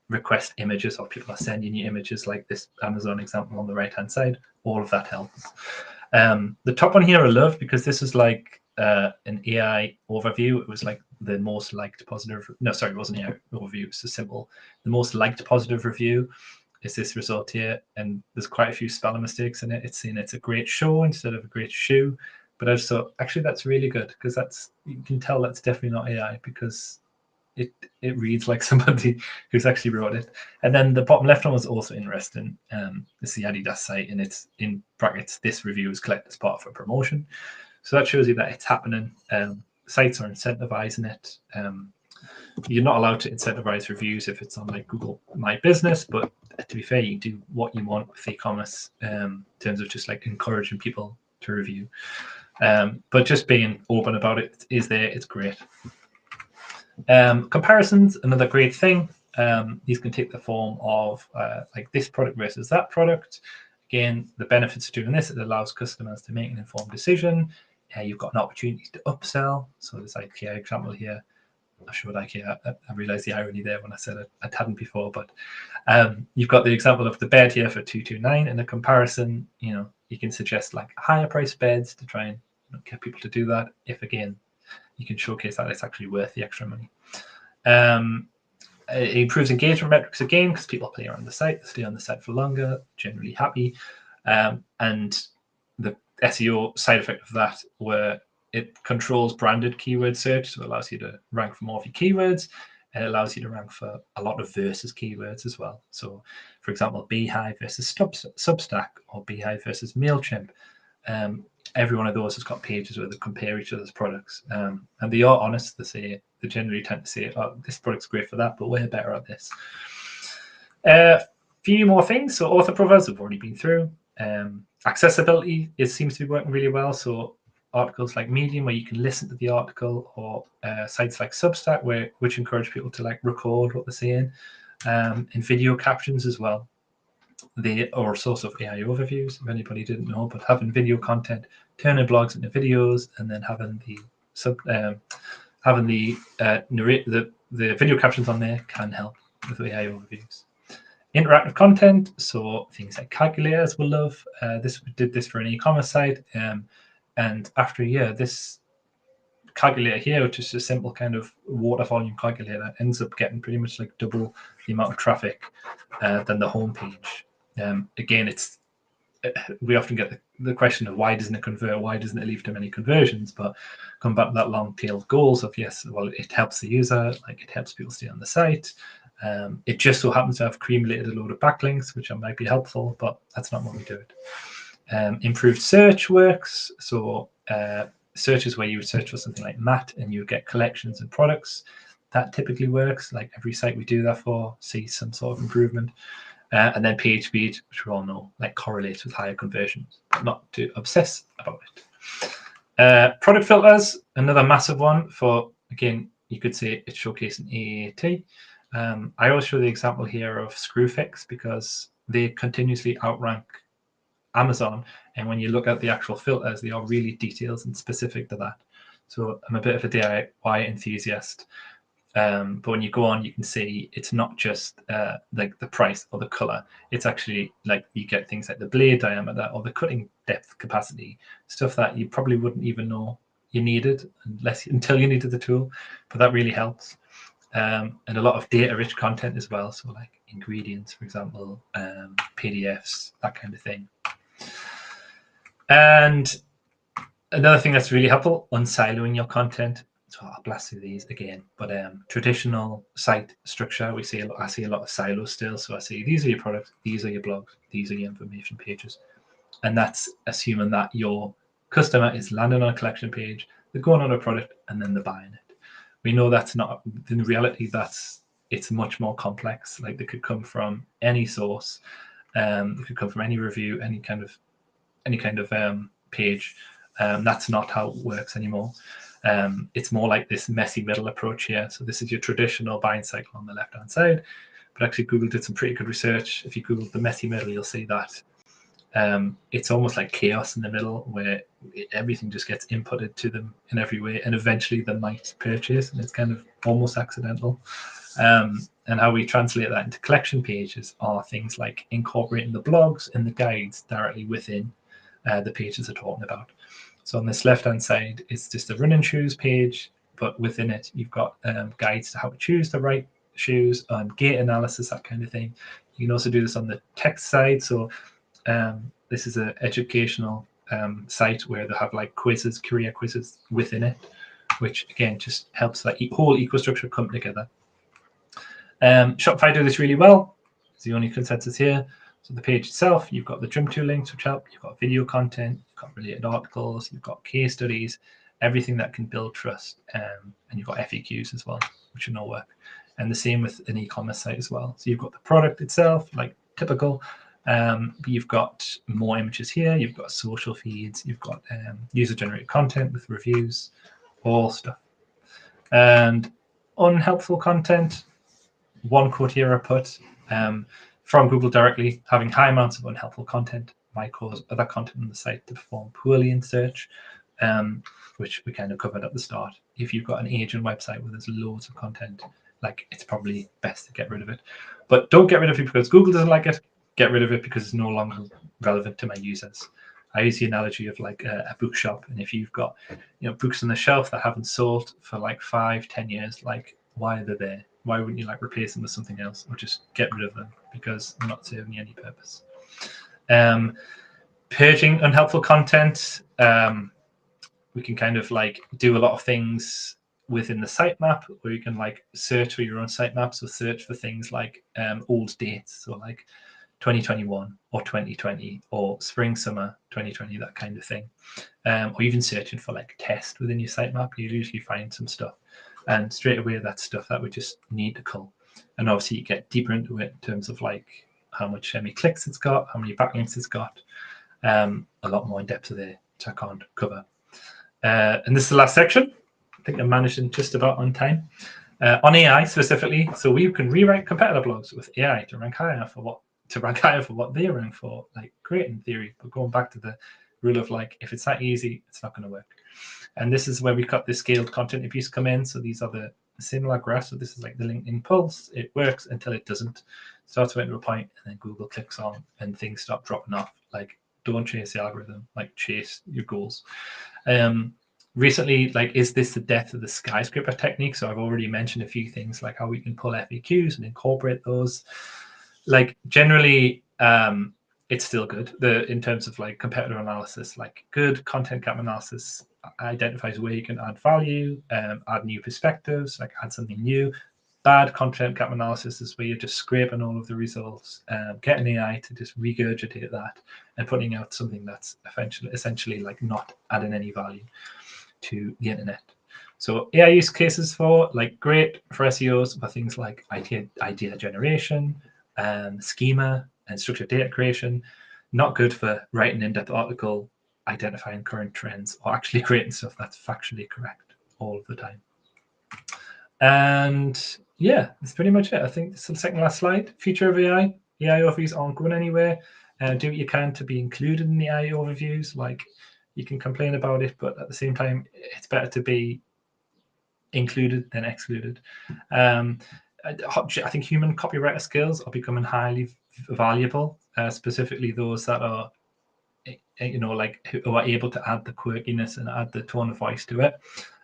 request images, or people are sending you images, like this Amazon example on the right hand side, all of that helps. The top one here I love, because this is like an AI overview. It was like the most liked positive, no, sorry, it wasn't AI overview, it's a simple, the most liked positive review is this result here, and there's quite a few spelling mistakes in it. It's saying it's a great show instead of a great shoe, but I just thought, actually, that's really good, because that's, you can tell that's definitely not AI, because it reads like somebody who's actually wrote it. And then the bottom left one was also interesting. It's the Adidas site, and it's in brackets, this review is collected as part of a promotion. So that shows you that it's happening. Sites are incentivizing it. You're not allowed to incentivize reviews if it's on like Google My Business, but to be fair, you can do what you want with e-commerce in terms of just like encouraging people to review. But just being open about it is there, it's great. Comparisons, another great thing. These can take the form of like this product versus that product. Again, the benefits of doing this, it allows customers to make an informed decision. You've got an opportunity to upsell. So this IKEA example here, I showed IKEA. I realized the irony there when I said it. I hadn't before, but you've got the example of the bed here for $229. In a comparison, you can suggest like higher price beds to try and get people to do that. If again, you can showcase that it's actually worth the extra money. It improves engagement metrics again, because people play around the site, stay on the site for longer, generally happy. And the SEO side effect of that, where it controls branded keyword search, so it allows you to rank for more of your keywords, and it allows you to rank for a lot of versus keywords as well. So, for example, Beehive versus Substack, or Beehive versus MailChimp. Every one of those has got pages where they compare each other's products, and they are honest. They generally tend to say, "Oh, this product's great for that, but we're better at this." Few more things. So author profiles we've already been through. Accessibility, it seems to be working really well. So articles like Medium, where you can listen to the article, or sites like Substack, which encourage people to like record what they're saying, and video captions as well. They are a source of AI overviews, if anybody didn't know, but having video content, turning blogs into videos, and then having the video captions on there can help with AI overviews. Interactive content, so things like calculators we'll love. We did this for an e-commerce site, and after a year, this calculator here, which is a simple kind of water volume calculator, ends up getting pretty much like double the amount of traffic than the homepage. Again, we often get the question of why doesn't it convert? Why doesn't it leave too many conversions? But come back to that long tail goals of, yes, well, it helps the user, like it helps people stay on the site. It just so happens to have accumulated a load of backlinks, which might be helpful, but that's not what we do it. Improved search works. So search is where you would search for something like mat and you would get collections and products. That typically works. Like every site we do that for sees some sort of improvement. And then page speed, which we all know, like correlates with higher conversions, but not to obsess about it. Product filters, another massive one for, again, you could say it's showcasing AAT. I always show the example here of Screwfix, because they continuously outrank Amazon. And when you look at the actual filters, they are really detailed and specific to that. So I'm a bit of a DIY enthusiast. But when you go on, you can see it's not just like the price or the color. It's actually like you get things like the blade diameter or the cutting depth capacity, stuff that you probably wouldn't even know you needed until you needed the tool. But that really helps. And a lot of data-rich content as well. So like ingredients, for example, PDFs, that kind of thing. And another thing that's really helpful, unsiloing your content. So I'll blast through these again, but traditional site structure, I see a lot of silos still. So I see these are your products, these are your blogs, these are your information pages, and that's assuming that your customer is landing on a collection page, they're going on a product, and then they're buying it. We know that's not in reality. It's much more complex. Like they could come from any source, it could come from any review, any kind of page. That's not how it works anymore. It's more like this messy middle approach here. So this is your traditional buying cycle on the left-hand side, but actually Google did some pretty good research. If you Google the messy middle, you'll see that it's almost like chaos in the middle where everything just gets inputted to them in every way, and eventually they might purchase, and it's kind of almost accidental. And how we translate that into collection pages are things like incorporating the blogs and the guides directly within the pages they're talking about. So on this left-hand side, it's just a running shoes page, but within it, you've got guides to how to choose the right shoes, gait analysis, that kind of thing. You can also do this on the text side. So this is an educational site where they have like quizzes, career quizzes within it, which again just helps that whole ecostructure come together. Shopify do this really well. It's the only consensus here. So the page itself, you've got the Trim 2 links, which help. You've got video content, you've got related articles, you've got case studies, everything that can build trust. And you've got FAQs as well, which should all work. And the same with an e-commerce site as well. So you've got the product itself, like typical, but you've got more images here. You've got social feeds. You've got user-generated content with reviews, all stuff. And unhelpful content, one quote here I put, from Google directly, having high amounts of unhelpful content might cause other content on the site to perform poorly in search, which we kind of covered at the start. If you've got an agent website where there's loads of content, like it's probably best to get rid of it. But don't get rid of it because Google doesn't like it. Get rid of it because it's no longer relevant to my users. I use the analogy of like a bookshop, and if you've got books on the shelf that haven't sold for like 5-10 years, like why are they there? Why wouldn't you like replace them with something else, or just get rid of them because they're not serving you any purpose? Purging unhelpful content. We can kind of like do a lot of things within the sitemap, where you can like search for your own sitemap. So search for things like old dates, so like 2021 or 2020 or spring summer 2020, that kind of thing. Or even searching for like test within your sitemap, you usually find some stuff. And straight away, that's stuff that we just need to cull. And obviously, you get deeper into it in terms of like how many clicks it's got, how many backlinks it's got. A lot more in depth there, which I can't cover. And this is the last section. I think I managed in just about on time. On AI specifically, so we can rewrite competitor blogs with AI to rank higher for what they rank for. Like great in theory, but going back to the rule of like, if it's that easy, it's not going to work. And this is where we've got the scaled content abuse come in. So these are the similar graphs. So this is like the LinkedIn pulse. It works until it doesn't. Starts to enter a point, and then Google clicks on, and things start dropping off. Like, don't chase the algorithm. Like, chase your goals. Recently, like, is this the death of the skyscraper technique? So I've already mentioned a few things, like how we can pull FAQs and incorporate those. Like, generally, it's still good. In terms of like competitor analysis, like good content gap analysis identifies where you can add value, add new perspectives, like add something new. Bad content gap analysis is where you're just scraping all of the results, getting AI to just regurgitate that and putting out something that's essentially like not adding any value to the internet. So AI use cases for like great for SEOs for things like idea generation, schema, and structured data creation. Not good for writing in-depth article, identifying current trends, or actually creating stuff that's factually correct all of the time. And yeah, that's pretty much it. I think this is the second last slide. Future of AI. AI overviews aren't going anywhere. Do what you can to be included in the AI overviews. Like, you can complain about it, but at the same time, it's better to be included than excluded. I think human copywriter skills are becoming highly valuable, specifically those that are, like who are able to add the quirkiness and add the tone of voice to it.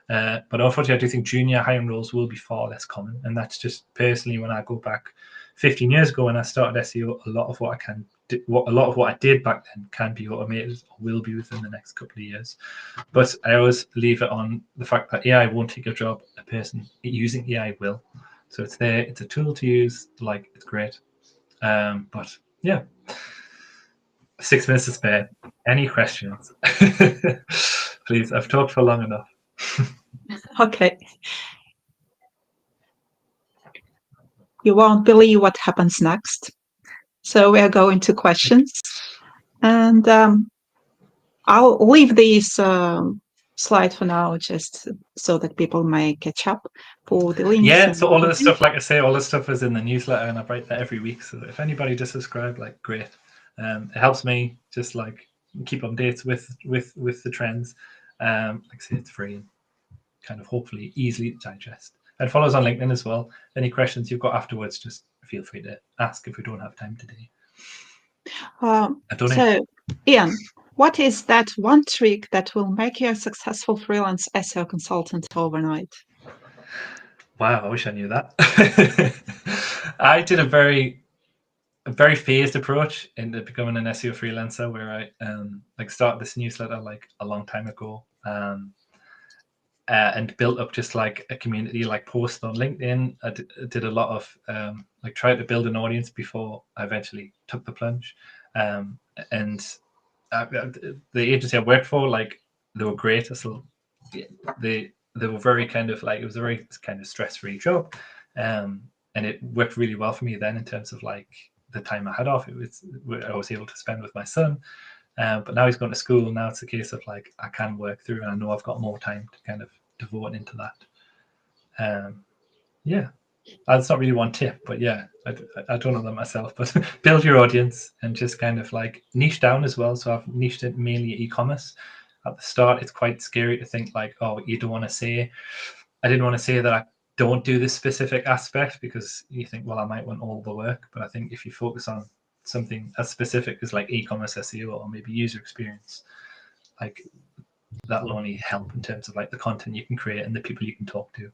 But unfortunately, I do think junior hiring roles will be far less common, and that's just personally when I go back 15 years ago when I started SEO. A lot of what I did back then can be automated or will be within the next couple of years. But I always leave it on the fact that AI won't take a job. A person using AI will. So it's there. It's a tool to use. Like, it's great. But yeah, 6 minutes to spare. Any questions? Please, I've talked for long enough. Okay. You won't believe what happens next. So we are going to questions. And I'll leave this slide for now, just so that people may catch up for the links. Yeah, so all of this stuff, like I say, all this stuff is in the newsletter, and I write that every week. So if anybody just subscribe, like, great. It helps me just like keep updates with the trends. Like I say, it's free and kind of hopefully easily to digest. And follow us on LinkedIn as well. Any questions you've got afterwards, just feel free to ask if we don't have time today. So, Ian, what is that one trick that will make you a successful freelance SEO consultant overnight? Wow, I wish I knew that. I did a very phased approach into becoming an SEO freelancer, where I like started this newsletter like a long time ago, and built up just like a community, like posted on LinkedIn. I did a lot of like tried to build an audience before I eventually took the plunge. And the agency I worked for, like they were great. So they were very kind of like, it was a very kind of stress-free job, and it worked really well for me then in terms of like the time I had off. I was able to spend with my son. But now he's going to school. Now it's a case of like I can work through, and I know I've got more time to kind of devote into that. Yeah, that's not really one tip, but yeah, I don't know that myself. But build your audience and just kind of like niche down as well. So I've niched it mainly e-commerce. At the start, it's quite scary to think like, oh, you don't want to say. I didn't want to say that I don't do this specific aspect, because you think, well, I might want all the work. But I think if you focus on something as specific as like e-commerce SEO or maybe user experience, like that will only help in terms of like the content you can create and the people you can talk to.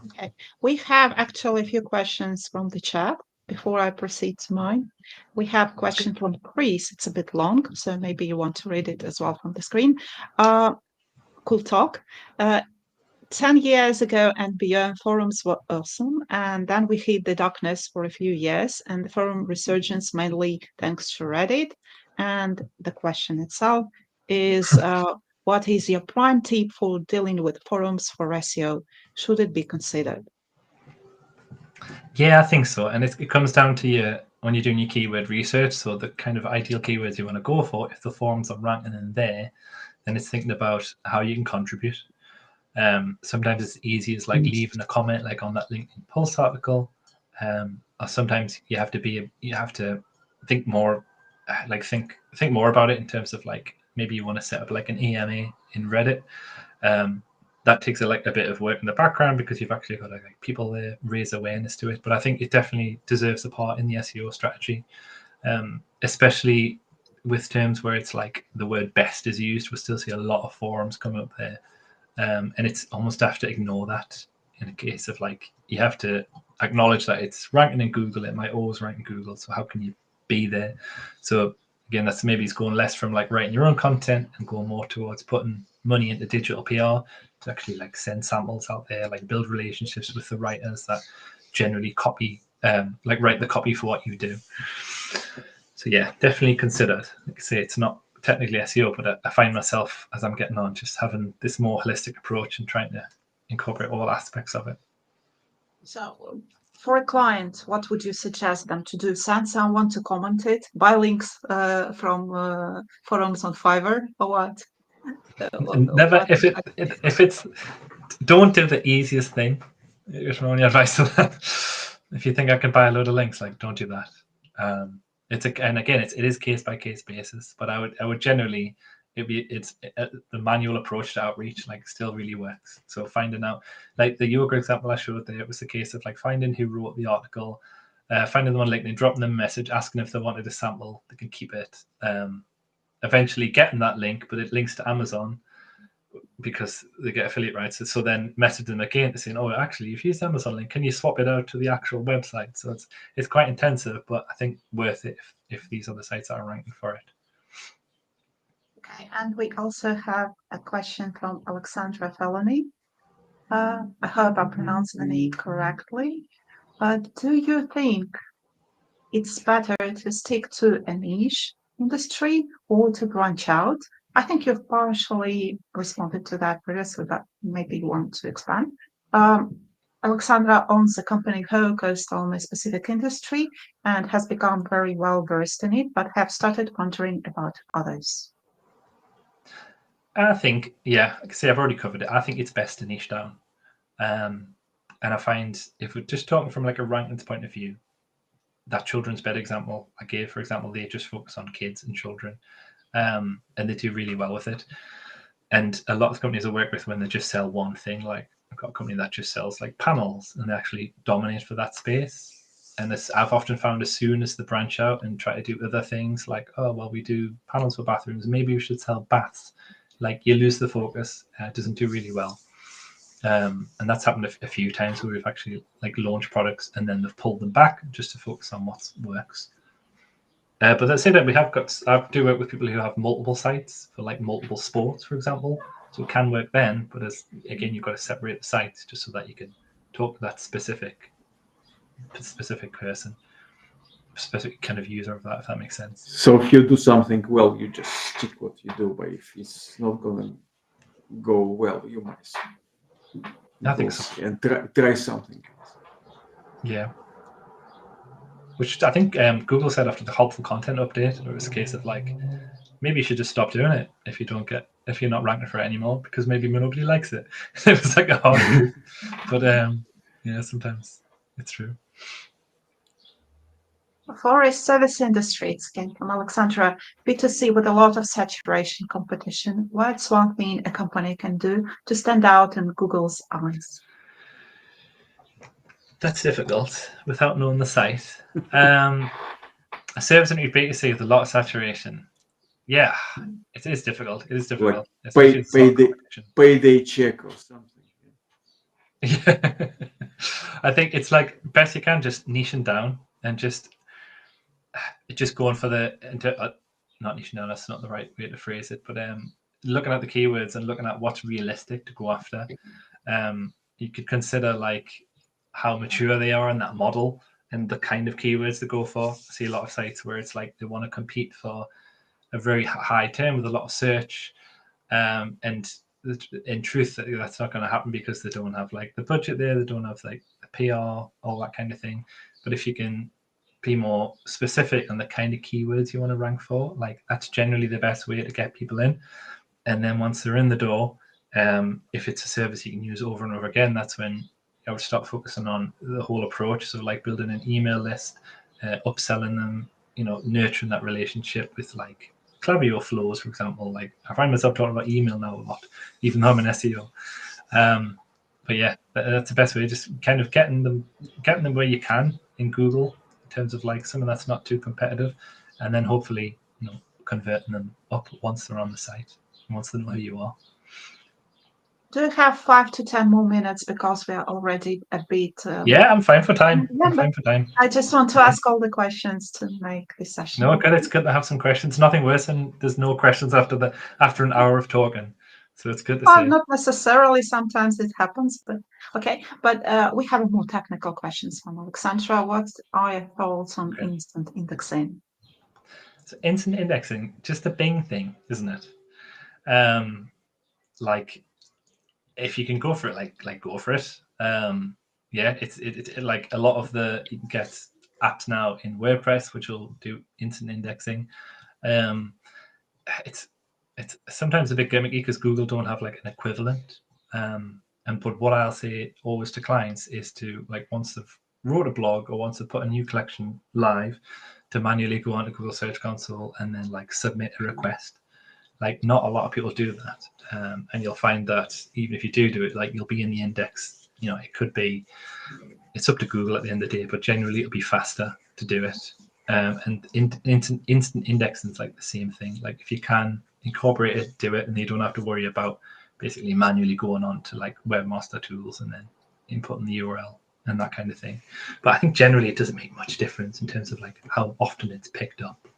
Okay, we have actually a few questions from the chat before I proceed to mine. We have a question from Chris. It's a bit long, so maybe you want to read it as well from the screen. Cool talk. 10 years ago and beyond, forums were awesome, and then we hit the darkness for a few years, and the forum resurgence mainly thanks to Reddit. And the question itself is, what is your prime tip for dealing with forums for SEO? Should it be considered? Yeah, I think so. And it comes down to when you're doing your keyword research, so the kind of ideal keywords you want to go for. If the forums are ranking in there, then it's thinking about how you can contribute. Sometimes it's easy as like leaving a comment like on that LinkedIn Pulse article, or sometimes you have to think more, like think more about it in terms of like maybe you want to set up like an EMA in Reddit. That takes a bit of work in the background, because you've actually got to like people there raise awareness to it. But I think it definitely deserves a part in the SEO strategy, especially with terms where it's like the word best is used. We still see a lot of forums coming up there. And it's almost have to ignore that in a case of like, you have to acknowledge that it's ranking in Google. It might always rank in Google. So how can you be there? So again, that's maybe it's going less from like writing your own content and going more towards putting money into digital PR to actually like send samples out there, like build relationships with the writers that generally copy, like write the copy for what you do. So yeah, definitely consider it. Like I say, it's not technically SEO, but I find myself as I'm getting on just having this more holistic approach and trying to incorporate all aspects of it. So, for a client, what would you suggest them to do? Send someone to comment it, buy links from forums on Fiverr, or what? Never, if it's, don't do the easiest thing. Here's my only advice to that. If you think I can buy a load of links, like don't do that. And again, it is case by case basis, but I would generally, the manual approach to outreach like still really works. So finding out, like the yoga example I showed there, it was a case of like finding who wrote the article, finding them on LinkedIn, dropping them a message, asking if they wanted a sample, they can keep it. Eventually getting that link, but it links to Amazon because they get affiliate rights. So then message them again to saying, oh, actually, if you use Amazon link, can you swap it out to the actual website? So it's quite intensive, but I think worth it if these other sites are ranking for it. Okay, and we also have a question from Alexandra Felony. I hope I pronounced the name correctly. Do you think it's better to stick to a niche industry or to branch out? I think you've partially responded to that previously, but maybe you want to expand. Alexandra owns a company focused on a specific industry and has become very well versed in it, but have started wondering about others. I think, yeah, like I say, I've already covered it. I think it's best to niche down. And I find if we're just talking from like a rankings point of view, that children's bed example I gave, for example, they just focus on kids and children, and they do really well with it. And a lot of companies I work with, when they just sell one thing, like I've got a company that just sells like panels, and they actually dominate for that space. And I've often found, as soon as they branch out and try to do other things, like, oh, well, we do panels for bathrooms, maybe we should sell baths, like you lose the focus. It doesn't do really well. And that's happened a few times where we've actually like launched products and then they've pulled them back just to focus on what works. But let's say that I do work with people who have multiple sites for like multiple sports, for example. So it can work then, but again, you've got to separate the sites just so that you can talk to that specific person, specific kind of user of that, if that makes sense. So if you do something well, you just stick what you do, but if it's not gonna go well, you might. I think so. And try something else. Yeah. Which I think Google said after the helpful content update, it was a case of like, maybe you should just stop doing it if you're not ranking for it anymore, because maybe nobody likes it. It was like a hard truth. But yeah, sometimes it's true. For a service industry, it's came from Alexandra, B2C with a lot of saturation competition. What's one thing a company can do to stand out in Google's eyes? That's difficult without knowing the site. A service industry B2C with a lot of saturation. Yeah, it is difficult. It is difficult. Like payday check or something. Yeah. I think it's like best you can just niching down and just going for not niching down. That's not the right way to phrase it, but looking at the keywords and looking at what's realistic to go after. You could consider like how mature they are in that model and the kind of keywords to go for. I see a lot of sites where it's like they want to compete for a very high term with a lot of search, and in truth, that's not going to happen because they don't have like the budget there, they don't have like the PR, all that kind of thing. But if you can be more specific on the kind of keywords you want to rank for, like that's generally the best way to get people in. And then once they're in the door, if it's a service you can use over and over again, that's when I would start focusing on the whole approach. So like building an email list, upselling them, nurturing that relationship with like Klaviyo flows, for example. Like I find myself talking about email now a lot, even though I'm an SEO. But yeah, that's the best way. Just kind of getting them where you can in Google in terms of like something that's not too competitive, and then hopefully converting them up once they're on the site, once they know who you are. Do you have 5 to 10 more minutes, because we are already a bit? Yeah, I'm fine for time. I'm fine for time. I just want to ask all the questions to make this session. No, good. It's good to have some questions. Nothing worse than there's no questions after an hour of talking. So it's good to see. Not necessarily. Sometimes it happens, but okay. But we have more technical questions from Alexandra. What are your thoughts on instant indexing? So instant indexing, just a Bing thing, isn't it? Like if you can go for it, like go for it. Yeah, it's like a lot of you can get apps now in WordPress which will do instant indexing. It's sometimes a bit gimmicky because Google don't have like an equivalent. But what I'll say always to clients is to, like, once they've wrote a blog or once they've put a new collection live, to manually go onto Google Search Console and then like submit a request. Like not a lot of people do that, and you'll find that even if you do it, like you'll be in the index. It's up to Google at the end of the day, but generally it'll be faster to do it. And instant indexing is like the same thing. Like if you can incorporate it, do it, and you don't have to worry about basically manually going on to like webmaster tools and then inputting the URL and that kind of thing. But I think generally it doesn't make much difference in terms of like how often it's picked up.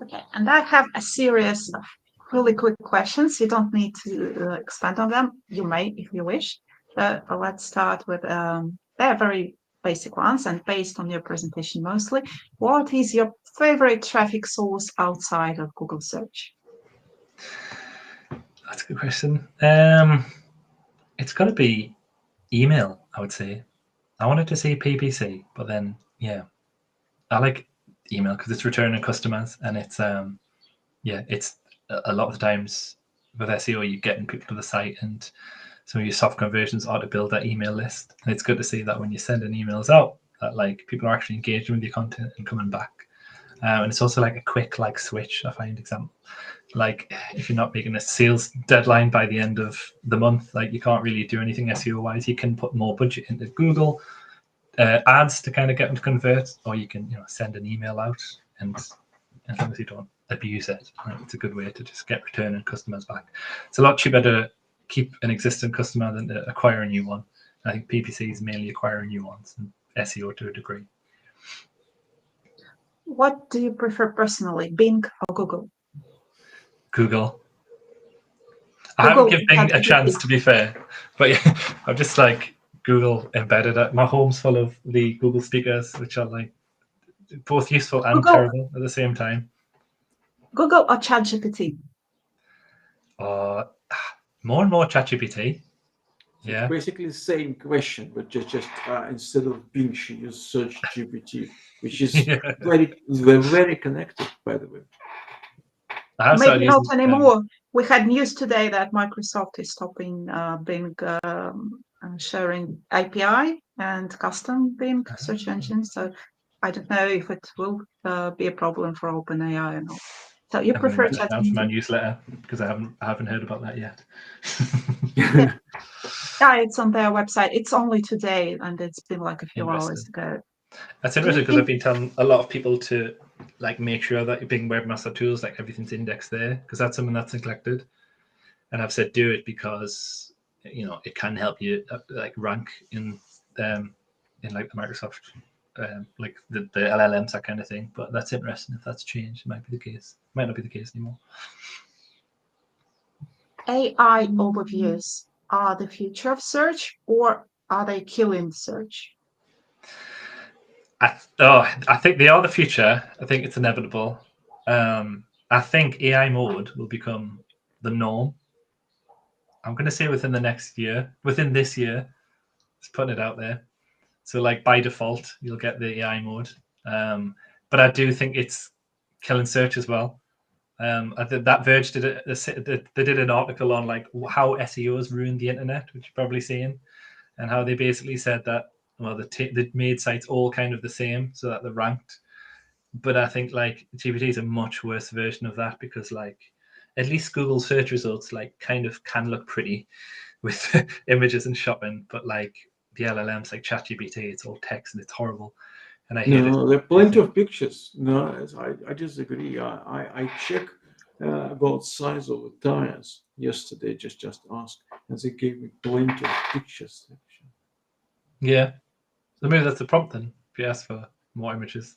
Okay, and I have a series of really quick questions. You don't need to expand on them. You may if you wish. Let's start with they're very basic ones and based on your presentation mostly. What is your favorite traffic source outside of Google search? That's a good question. It's got to be email, I would say. I wanted to say PPC, but then yeah, I like email because it's returning customers, and it's it's a lot of the times with SEO you're getting people to the site, and some of your soft conversions are to build that email list. And it's good to see that when you're sending emails out, that like people are actually engaging with your content and coming back. And it's also like a quick like switch, I find. Example, like if you're not making a sales deadline by the end of the month, like you can't really do anything SEO wise. You can put more budget into Google ads to kind of get them to convert, or you can send an email out, and as long as you don't abuse it, it's a good way to just get returning customers back. It's a lot cheaper to keep an existing customer than to acquire a new one. I think PPC is mainly acquiring new ones, and SEO to a degree. What do you prefer personally, Bing or Google? Google. I haven't given Bing a ChatGPT. chance, to be fair, but yeah, I'm just like Google embedded it. My home's full of the Google speakers, which are like both useful and terrible at the same time. Google or ChatGPT? More and more ChatGPT. Yeah. It's basically the same question, but just instead of Bing, she used Search GPT, which is very connected, by the way. Maybe not anymore. We had news today that Microsoft is stopping Bing sharing API and custom Bing search engine. So I don't know if it will be a problem for OpenAI or not. So you prefer ChatGPT? My newsletter, because I haven't heard about that yet. Yeah, it's on their website. It's only today, and it's been like a few hours ago. That's interesting because I've been telling a lot of people to like make sure that your Bing Webmaster Tools, like everything's indexed there, because that's something that's neglected. And I've said do it because it can help you like rank in like the Microsoft like the LLMs, that kind of thing. But that's interesting. If that's changed, it might be the case. It might not be the case anymore. AI overviews are the future of search, or are they killing search? I think they are the future. I think it's inevitable. I think AI mode will become the norm. I'm going to say within this year, just putting it out there. So like by default, you'll get the AI mode. But I do think it's killing search as well. I think that Verge they did an article on like how SEOs ruined the internet, which you're probably seeing, and how they basically said that they made sites all kind of the same so that they're ranked. But I think like GPT is a much worse version of that, because like at least Google search results like kind of can look pretty with images and shopping, but like the LLMs like ChatGPT, it's all text and it's horrible. And I hate it. There are plenty of pictures. No, I disagree. I check about size of the tires yesterday. Just asked, and they gave me plenty of pictures. Yeah, so maybe that's the prompt then. If you ask for more images.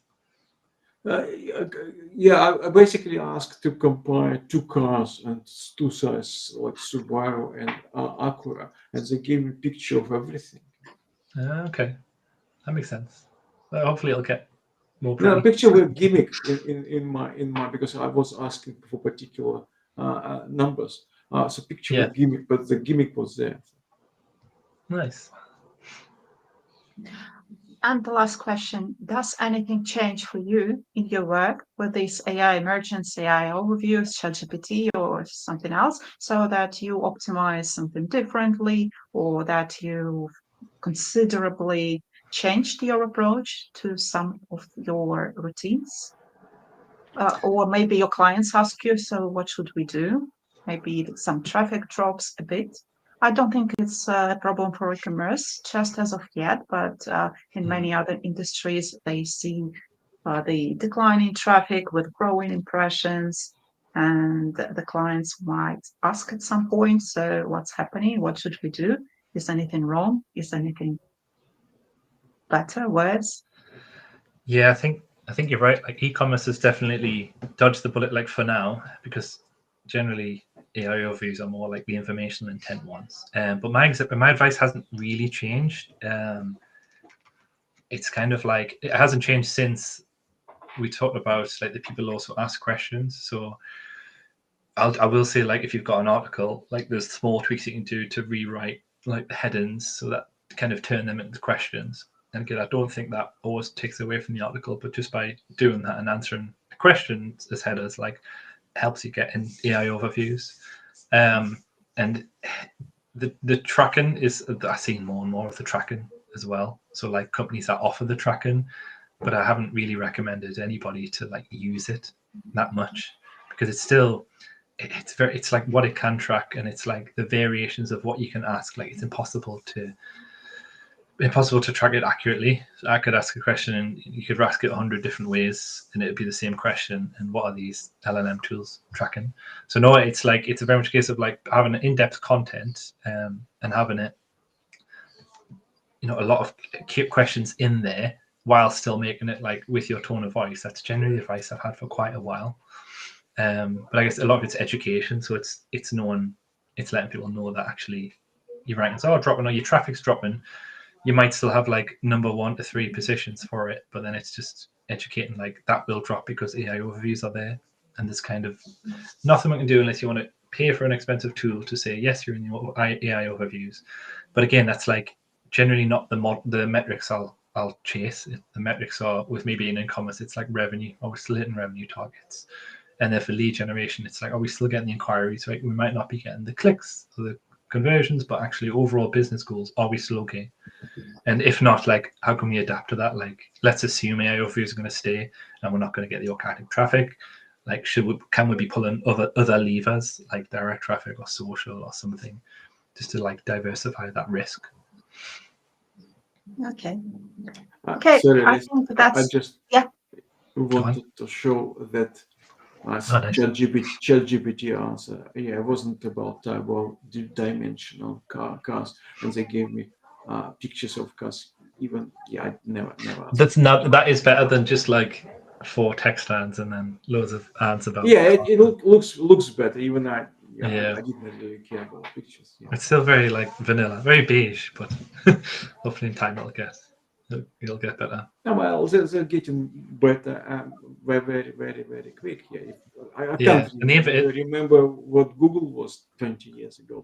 I basically asked to compare two cars and two sizes, like Subaru and Acura, and they gave me a picture of everything. Okay, that makes sense. Hopefully, it'll get more. No, picture with gimmick in my because I was asking for particular numbers. So picture with gimmick, but the gimmick was there. Nice. And the last question, does anything change for you in your work with this AI emergence, AI overviews, ChatGPT or something else, so that you optimize something differently, or that you considerably changed your approach to some of your routines? Or maybe your clients ask you, so what should we do? Maybe some traffic drops a bit. I don't think it's a problem for e-commerce just as of yet, but in many other industries, they see the decline in traffic with growing impressions, and the clients might ask at some point, so what's happening? What should we do? Is anything wrong? Is anything better, worse? Yeah, I think you're right. Like e-commerce has definitely dodged the bullet, like for now, because generally AI overviews are more like the informational intent ones. But my advice hasn't really changed. It's kind of like it hasn't changed since we talked about like the people also ask questions. So I will say, like, if you've got an article, like there's small tweaks you can do to rewrite like the headings so that kind of turn them into questions. And again, I don't think that always takes away from the article, but just by doing that and answering the questions as headers, like helps you get in AI overviews. And the tracking is, I've seen more and more of the tracking as well. So like companies that offer the tracking, but I haven't really recommended anybody to like use it that much, because it's still, it's like what it can track, and it's like the variations of what you can ask. Like it's impossible to track it accurately. So I could ask a question and you could ask it 100 different ways and it'd be the same question. And what are these LLM tools tracking? So no, it's like, it's a very much a case of like having in-depth content and having it, a lot of questions in there while still making it like with your tone of voice. That's generally the advice I've had for quite a while. But I guess a lot of it's education. So it's letting people know that actually your rankings are dropping or your traffic's dropping. You might still have like number 1 to 3 positions for it, but then it's just educating like that will drop because AI overviews are there, and there's kind of nothing we can do unless you want to pay for an expensive tool to say yes, you're in your AI overviews. But again, that's like generally not the metrics I'll chase. The metrics are, with me being in commerce, it's like revenue. Are we still hitting revenue targets? And then for lead generation, it's like, are we still getting the inquiries? Right, we might not be getting the clicks or the conversions, but actually overall business goals, are we still okay? And if not, like, how can we adapt to that? Like, let's assume AI overviews are going to stay and we're not going to get the organic traffic. Like, can we be pulling other levers like direct traffic or social or something, just to like diversify that risk? Okay. Sorry, I think that's, I just wanted to show that nice. ChatGPT answer. Yeah, it wasn't about dimensional cars, and they gave me pictures of cars. Even I never. That is better than just like 4 text ads and then loads of ads about. Yeah, it looks better. Even I didn't really care about pictures. Yeah. It's still very like vanilla, very beige, but hopefully in time it'll get better. No, well, they're getting better very, very, very quick. Yeah, I Yeah, can't remember what Google was 20 years ago,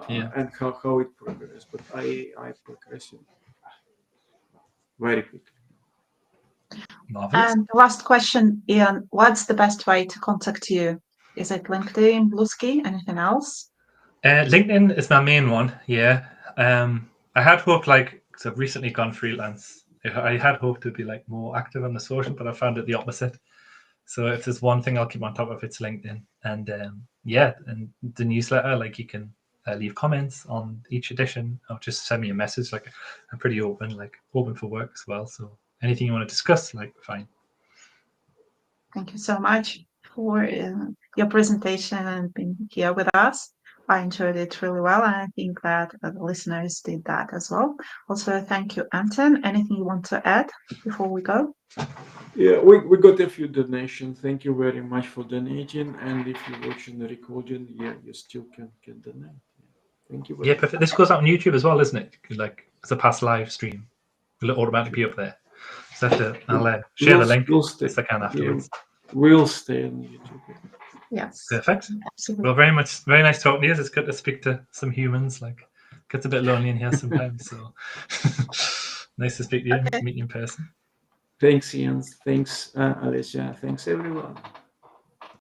and how it progressed. But I progressing very quickly. Marvelous. And the last question, Ian, what's the best way to contact you? Is it LinkedIn, Bluesky, anything else? LinkedIn is my main one. Yeah. I had hoped, like, because I've recently gone freelance, I had hoped to be like more active on the social, but I found it the opposite. So if there's one thing I'll keep on top of, it's LinkedIn. And and the newsletter, like you can leave comments on each edition or just send me a message. Like I'm pretty open for work as well. So anything you want to discuss, like fine. Thank you so much for your presentation and being here with us. I enjoyed it really well, and I think that the listeners did that as well. Also, thank you, Anton. Anything you want to add before we go? Yeah, we got a few donations. Thank you very much for donating. And if you're watching the recording, you still can donate. Thank you very much. Perfect. This goes out on YouTube as well, isn't it? Like it's a past live stream. Will it automatically be up there? So I'll share the link if I can afterwards. We'll stay on YouTube. Yes. Perfect. Absolutely. Well, very nice talking to you. It's good to speak to some humans. Like, it gets a bit lonely in here sometimes. So nice to speak to you, meet you in person. Thanks, Ian. Thanks, Alicia. Thanks, everyone.